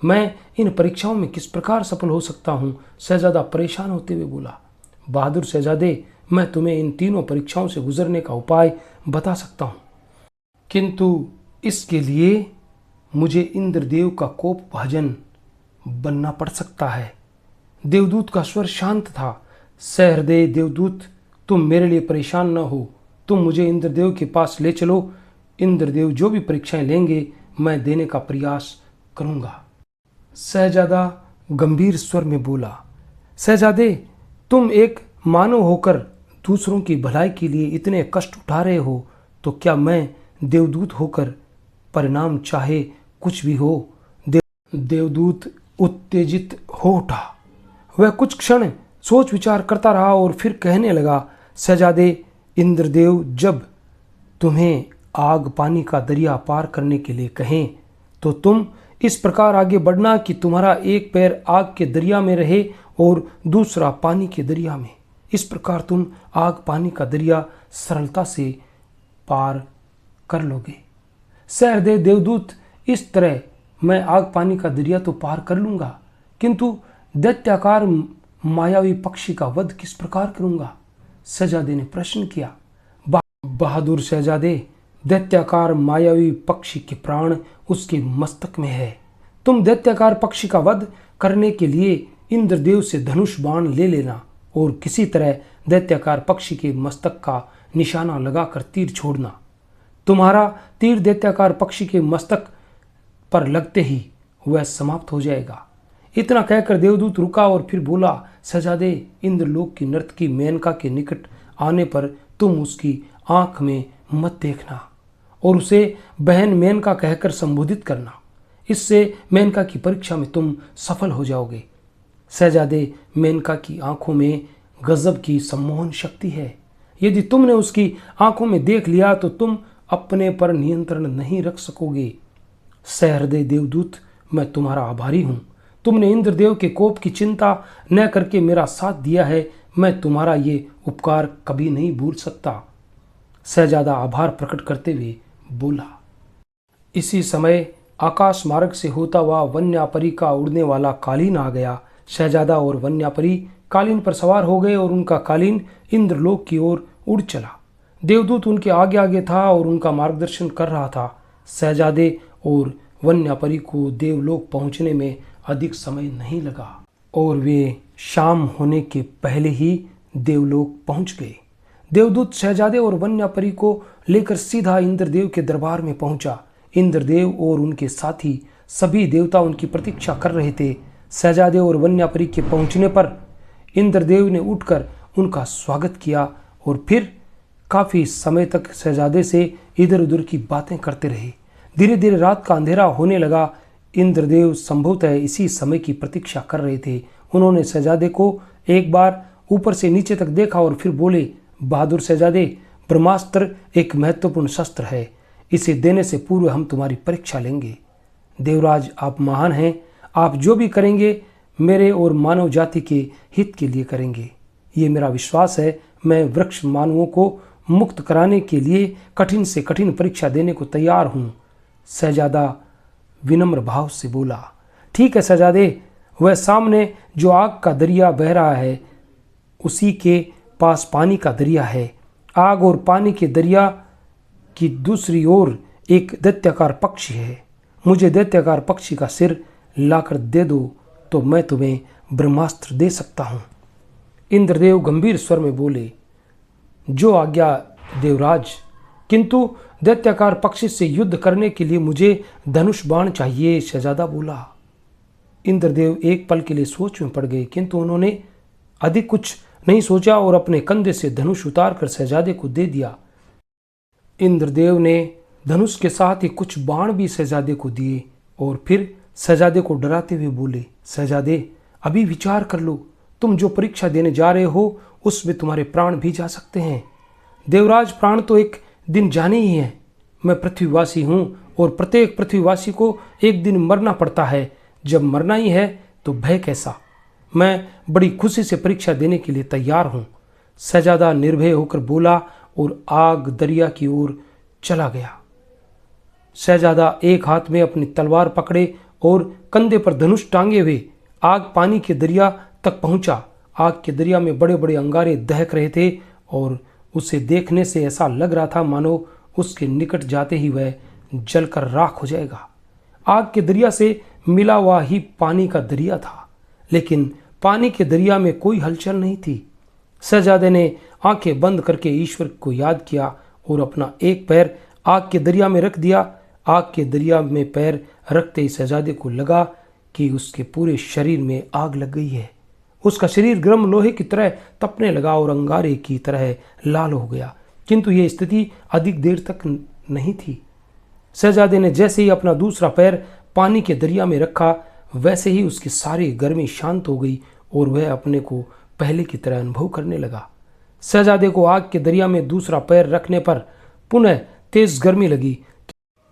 मैं इन परीक्षाओं में किस प्रकार सफल हो सकता हूँ? शहजादा परेशान होते हुए बोला, बहादुर शहजादे, मैं तुम्हें इन तीनों परीक्षाओं से गुजरने का उपाय बता सकता हूँ, किंतु इसके लिए मुझे इंद्रदेव का कोप भाजन बनना पड़ सकता है। देवदूत का स्वर शांत था। सहृदय देवदूत, तुम मेरे लिए परेशान न हो, तुम मुझे इंद्रदेव के पास ले चलो। इंद्रदेव जो भी परीक्षाएं लेंगे मैं देने का प्रयास करूंगा। शहजादा गंभीर स्वर में बोला, शहजादे, तुम एक मानव होकर दूसरों की भलाई के लिए इतने कष्ट उठा रहे हो, तो क्या मैं देवदूत होकर परिणाम चाहे कुछ भी हो? देवदूत उत्तेजित हो उठा। वह कुछ क्षण सोच विचार करता रहा और फिर कहने लगा, शहजादे, इंद्रदेव जब तुम्हें आग पानी का दरिया पार करने के लिए कहें तो तुम इस प्रकार आगे बढ़ना कि तुम्हारा एक पैर आग के दरिया में रहे और दूसरा पानी के दरिया में। इस प्रकार तुम आग पानी का दरिया सरलता से पार कर लोगे। सहृदय देवदूत, इस तरह मैं आग पानी का दरिया तो पार कर लूंगा, किंतु दैत्याकार मायावी पक्षी का वध किस प्रकार करूंगा? शहजादे ने प्रश्न किया। बहादुर शहजादे, दैत्याकार मायावी पक्षी के प्राण उसके मस्तक में है। तुम दैत्याकार पक्षी का वध करने के लिए इंद्रदेव से धनुष बाण ले लेना और किसी तरह दैत्याकार पक्षी के मस्तक का निशाना लगाकर तीर छोड़ना। तुम्हारा तीर दैत्याकार पक्षी के मस्तक पर लगते ही वह समाप्त हो जाएगा। इतना कहकर देवदूत रुका और फिर बोला, शहजादे, इंद्रलोक की नर्तकी मेनका के निकट आने पर तुम उसकी आंख में मत देखना और उसे बहन मेनका कहकर संबोधित करना। इससे मेनका की परीक्षा में तुम सफल हो जाओगे। शहजादे, मेनका की आंखों में गजब की सम्मोहन शक्ति है। यदि तुमने उसकी आंखों में देख लिया तो तुम अपने पर नियंत्रण नहीं रख सकोगे। सहृदय देवदूत, मैं तुम्हारा आभारी हूं। तुमने इंद्रदेव के कोप की चिंता न करके मेरा साथ दिया है। मैं तुम्हारा ये उपकार कभी नहीं भूल सकता। शहजादा आभार प्रकट करते हुए बोला। इसी समय आकाश मार्ग से होता हुआ वन्यापरी का उड़ने वाला कालीन आ गया। शहजादा और वन्यापरी कालीन पर सवार हो गए और उनका कालीन इंद्रलोक की ओर उड़ चला। देवदूत उनके आगे आगे था और उनका मार्गदर्शन कर रहा था। शहजादे और वन्यापरी को देवलोक पहुंचने में अधिक समय नहीं लगा और वे शाम होने के पहले ही देवलोक पहुंच गए। देवदूत शहजादे और वन्यापरी को लेकर सीधा इंद्रदेव के दरबार में पहुंचा। इंद्रदेव और उनके साथी सभी देवता उनकी प्रतीक्षा कर रहे थे। शहजादे और वन्यापरी के पहुंचने पर इंद्रदेव ने उठकर उनका स्वागत किया और फिर काफी समय तक शहजादे से इधर उधर की बातें करते रहे। धीरे धीरे रात का अंधेरा होने लगा। इंद्रदेव संभवतः इसी समय की प्रतीक्षा कर रहे थे। उन्होंने शहजादे को एक बार ऊपर से नीचे तक देखा और फिर बोले, बहादुर शहजादे, ब्रह्मास्त्र एक महत्वपूर्ण शस्त्र है। इसे देने से पूर्व हम तुम्हारी परीक्षा लेंगे। देवराज, आप महान हैं। आप जो भी करेंगे मेरे और मानव जाति के हित के लिए करेंगे, ये मेरा विश्वास है। मैं वृक्ष मानवों को मुक्त कराने के लिए कठिन से कठिन परीक्षा देने को तैयार हूँ। शहजादा विनम्र भाव से बोला, ठीक है शहजादे, वह सामने जो आग का दरिया बह रहा है उसी के पास पानी का दरिया है। आग और पानी के दरिया की दूसरी ओर एक दैत्याकार पक्षी है। मुझे दैत्याकार पक्षी का सिर लाकर दे दो तो मैं तुम्हें ब्रह्मास्त्र दे सकता हूँ। इंद्रदेव गंभीर स्वर में बोले, जो आज्ञा देवराज, किंतु दैत्याकार पक्षी से युद्ध करने के लिए मुझे धनुष बाण चाहिए। शहजादा बोला। इंद्रदेव एक पल के लिए सोच में पड़ गए, किंतु उन्होंने अधिक कुछ नहीं सोचा और अपने कंधे से धनुष उतार कर शहजादे को दे दिया। इंद्रदेव ने धनुष के साथ ही कुछ बाण भी शहजादे को दिए और फिर शहजादे को डराते हुए बोले, शहजादे, अभी विचार कर लो। तुम जो परीक्षा देने जा रहे हो उसमें तुम्हारे प्राण भी जा सकते हैं। देवराज, प्राण तो एक दिन जाने ही हैं। मैं पृथ्वीवासी हूँ और प्रत्येक पृथ्वीवासी को एक दिन मरना पड़ता है। जब मरना ही है तो भय कैसा। मैं बड़ी खुशी से परीक्षा देने के लिए तैयार हूँ। शहजादा निर्भय होकर बोला और आग दरिया की ओर चला गया। शहजादा एक हाथ में अपनी तलवार पकड़े और कंधे पर धनुष टांगे हुए आग पानी के दरिया तक पहुंचा। आग के दरिया में बड़े बड़े अंगारे दहक रहे थे और उसे देखने से ऐसा लग रहा था मानो उसके निकट जाते ही वह जलकर राख हो जाएगा। आग के दरिया से मिला हुआ ही पानी का दरिया था, लेकिन पानी के दरिया में कोई हलचल नहीं थी। शहजादे ने आंखें बंद करके ईश्वर को याद किया और अपना एक पैर आग के दरिया में रख दिया। आग के दरिया में पैर रखते ही शहजादे को लगा कि उसके पूरे शरीर में आग लग गई है। उसका शरीर गर्म लोहे की तरह तपने लगा और अंगारे की तरह लाल हो गया, किंतु यह स्थिति अधिक देर तक नहीं थी। शहजादे ने जैसे ही अपना दूसरा पैर पानी के दरिया में रखा, वैसे ही उसकी सारी गर्मी शांत हो गई और वह अपने को पहले की तरह अनुभव करने लगा। शहजादे को आग के दरिया में दूसरा पैर रखने पर पुनः तेज गर्मी लगी,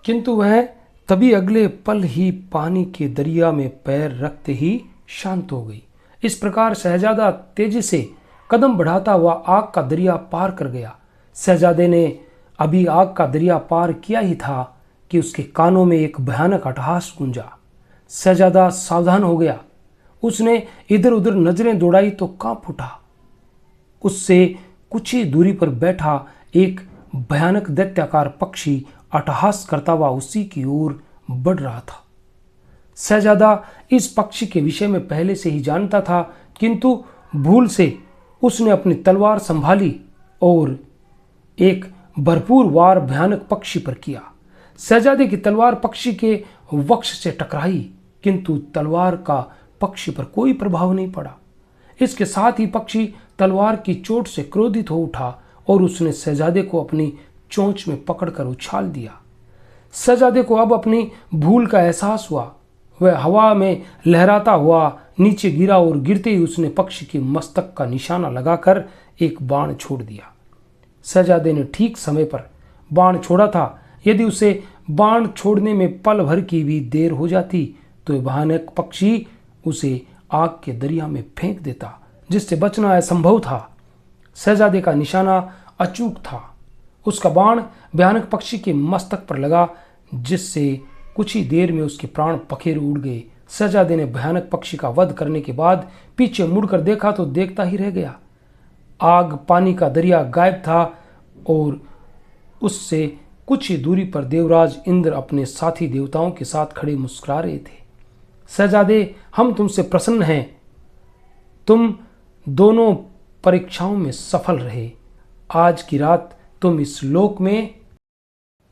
किंतु वह तभी अगले पल ही पानी के दरिया में पैर रखते ही शांत हो गई। इस प्रकार शहजादा तेजी से कदम बढ़ाता हुआ आग का दरिया पार कर गया। शहजादे ने अभी आग का दरिया पार किया ही था कि उसके कानों में एक भयानक अट्टहास गूंजा। शहजादा सावधान हो गया। उसने इधर उधर नजरें दौड़ाई तो कांप उठा। उससे कुछ ही दूरी पर बैठा एक भयानक दैत्याकार पक्षी अट्टहास करता हुआ उसी की ओर बढ़ रहा था। शहजादा इस पक्षी के विषय में पहले से ही जानता था, किंतु भूल से उसने अपनी तलवार संभाली और एक भरपूर वार भयानक पक्षी पर किया। शहजादे की तलवार पक्षी के वक्ष से टकराई, किंतु तलवार का पक्षी पर कोई प्रभाव नहीं पड़ा। इसके साथ ही पक्षी तलवार की चोट से क्रोधित हो उठा और उसने शहजादे को अपनी चोंच में पकड़कर उछाल दिया। शहजादे को अब अपनी भूल का एहसास हुआ। वह हवा में लहराता हुआ नीचे गिरा और गिरते ही उसने पक्षी के मस्तक का निशाना लगाकर एक बाण छोड़ दिया। शहजादे ने ठीक समय पर बाण छोड़ा था। यदि उसे बाण छोड़ने में पल भर की भी देर हो जाती तो भयानक पक्षी उसे आग के दरिया में फेंक देता, जिससे बचना असंभव था। शहजादे का निशाना अचूक था। उसका बाण भयानक पक्षी के मस्तक पर लगा, जिससे कुछ ही देर में उसके प्राण पखेरु उड़ गए। शहजादे ने भयानक पक्षी का वध करने के बाद पीछे मुड़कर देखा तो देखता ही रह गया। आग पानी का दरिया गायब था और उससे कुछ ही दूरी पर देवराज इंद्र अपने साथी देवताओं के साथ खड़े मुस्कुरा रहे थे। शहजादे, हम तुमसे प्रसन्न हैं। तुम दोनों परीक्षाओं में सफल रहे। आज की रात तुम इस लोक में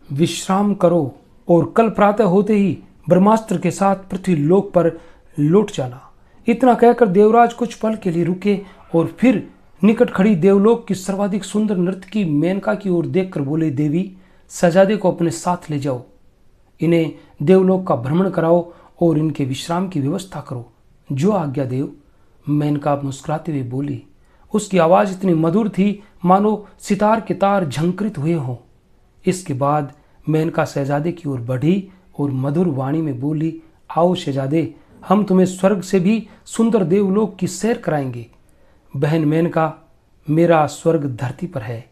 विश्राम करो और कल प्रातः होते ही ब्रह्मास्त्र के साथ पृथ्वी लोक पर लौट जाना। इतना कहकर देवराज कुछ पल के लिए रुके और फिर निकट खड़ी देवलोक की सर्वाधिक सुंदर नर्तकी मेनका की ओर देखकर बोले, देवी, शहजादे को अपने साथ ले जाओ। इन्हें देवलोक का भ्रमण कराओ और इनके विश्राम की व्यवस्था करो। जो आज्ञा देव, मेनका मुस्कुराते हुए बोली। उसकी आवाज इतनी मधुर थी मानो सितार के तार झंकृत हुए हों। इसके बाद मेनका शहजादे की ओर बढ़ी और मधुर वाणी में बोली, आओ शहजादे, हम तुम्हें स्वर्ग से भी सुंदर देवलोक की सैर कराएंगे। बहन मेनका, मेरा स्वर्ग धरती पर है।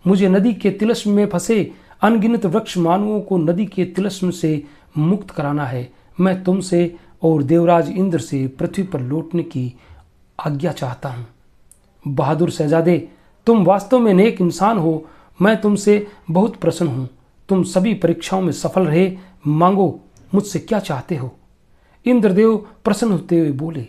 मुझे नदी के तिलस्म में फंसे अनगिनत वृक्ष मानवों को नदी के तिलस्म से मुक्त कराना है। मैं तुमसे और देवराज इंद्र से पृथ्वी पर लौटने की आज्ञा चाहता हूँ। बहादुर शहजादे, तुम वास्तव में नेक इंसान हो। मैं तुमसे बहुत प्रसन्न हूँ। तुम सभी परीक्षाओं में सफल रहे। मांगो, मुझसे क्या चाहते हो? इंद्रदेव प्रसन्न होते हुए बोले,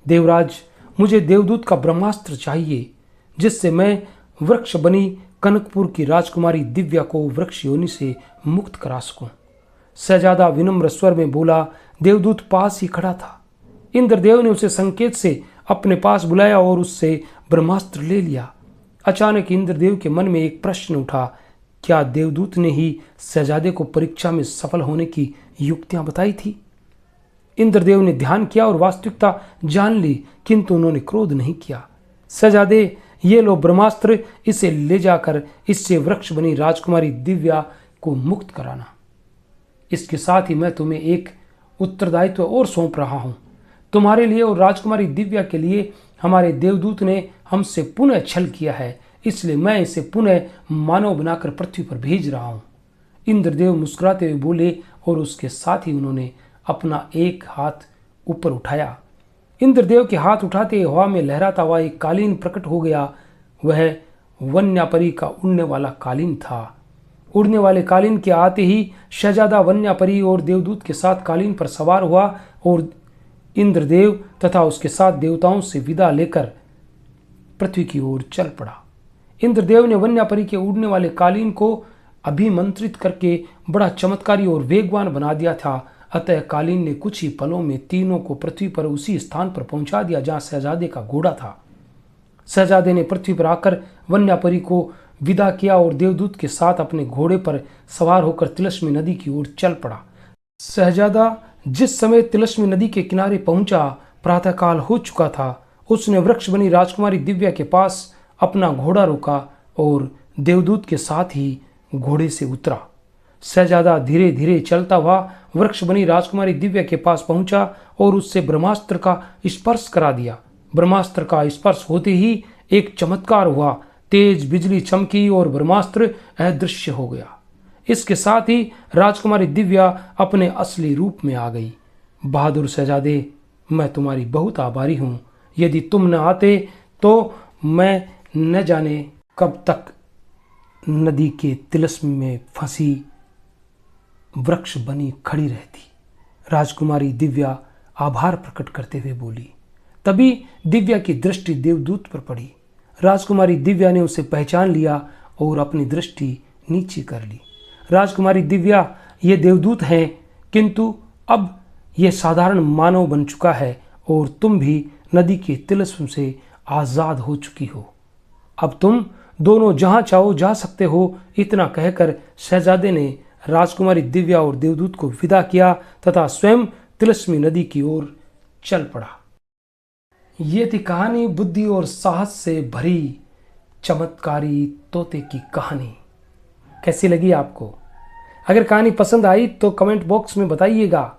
देवराज, मुझे देवदूत का ब्रह्मास्त्र चाहिए, जिससे मैं वृक्ष बनी कनकपुर की राजकुमारी दिव्या को वृक्ष योनि से मुक्त करा सकूं। शहजादा विनम्र स्वर में बोला। देवदूत पास ही खड़ा था। इंद्रदेव ने उसे संकेत से अपने पास बुलाया और उससे ब्रह्मास्त्र ले लिया। अचानक इंद्रदेव के मन में एक प्रश्न उठा, क्या देवदूत ने ही शहजादे को परीक्षा में सफल होने की युक्तियां बताई थी? इंद्रदेव ने ध्यान किया और वास्तविकता जान ली, किंतु उन्होंने क्रोध नहीं किया। शहजादे, ये लो ब्रह्मास्त्र, इसे ले जाकर इससे वृक्ष बनी राजकुमारी दिव्या को मुक्त कराना। इसके साथ ही मैं तुम्हें एक उत्तरदायित्व और सौंप रहा हूं। तुम्हारे लिए और राजकुमारी दिव्या के लिए हमारे देवदूत ने हमसे पुनः छल किया है, इसलिए मैं इसे पुनः मानव बनाकर पृथ्वी पर भेज रहा हूं। इंद्रदेव मुस्कुराते हुए बोले और उसके साथ ही उन्होंने अपना एक हाथ ऊपर उठाया। इंद्रदेव के हाथ उठाते हवा में लहराता हुआ एक कालीन प्रकट हो गया। वह वन्यापरी का उड़ने वाला कालीन था। उड़ने वाले कालीन के आते ही शहजादा वन्यापरी और देवदूत के साथ कालीन पर सवार हुआ और इंद्रदेव तथा उसके साथ देवताओं से विदा लेकर पृथ्वी की ओर चल पड़ा। इंद्रदेव ने वन्यापरी के उड़ने वाले कालीन को अभिमंत्रित करके बड़ा चमत्कारी और वेगवान बना दिया था। अतः कालीन ने कुछ ही पलों में तीनों को पृथ्वी पर उसी स्थान पर पहुंचा दिया जहां शहजादे का घोड़ा था। शहजादे ने पृथ्वी पर आकर वन्यापरी को विदा किया और देवदूत के साथ अपने घोड़े पर सवार होकर तिलस्मी नदी की ओर चल पड़ा। शहजादा जिस समय तिलस्मी नदी के किनारे पहुंचा, प्रातःकाल हो चुका था। उसने वृक्ष बनी राजकुमारी दिव्या के पास अपना घोड़ा रोका और देवदूत के साथ ही घोड़े से उतरा। शहजादा धीरे धीरे चलता हुआ वृक्ष बनी राजकुमारी दिव्या के पास पहुंचा और उससे ब्रह्मास्त्र का स्पर्श करा दिया। ब्रह्मास्त्र का स्पर्श होते ही एक चमत्कार हुआ। तेज बिजली चमकी और ब्रह्मास्त्र अदृश्य हो गया। इसके साथ ही राजकुमारी दिव्या अपने असली रूप में आ गई। बहादुर शहजादे, मैं तुम्हारी बहुत आभारी हूँ। यदि तुम न आते तो मैं न जाने कब तक नदी के तिलिस्म में फंसी वृक्ष बनी खड़ी रहती। राजकुमारी दिव्या आभार प्रकट करते हुए बोली। तभी दिव्या की दृष्टि देवदूत पर पड़ी। राजकुमारी दिव्या ने उसे पहचान लिया और अपनी दृष्टि नीचे कर ली। राजकुमारी दिव्या, ये देवदूत हैं, किंतु अब ये साधारण मानव बन चुका है और तुम भी नदी के तिलिस्म से आजाद हो चुकी हो। अब तुम दोनों जहां चाहो जा सकते हो। इतना कहकर शहजादे ने राजकुमारी दिव्या और देवदूत को विदा किया तथा स्वयं तिलिस्मी नदी की ओर चल पड़ा। ये थी कहानी बुद्धि और साहस से भरी चमत्कारी तोते की कहानी। कैसी लगी आपको? अगर कहानी पसंद आई तो कमेंट बॉक्स में बताइएगा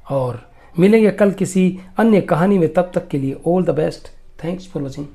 और मिलेंगे कल किसी अन्य कहानी में। तब तक के लिए all the best. Thanks for watching.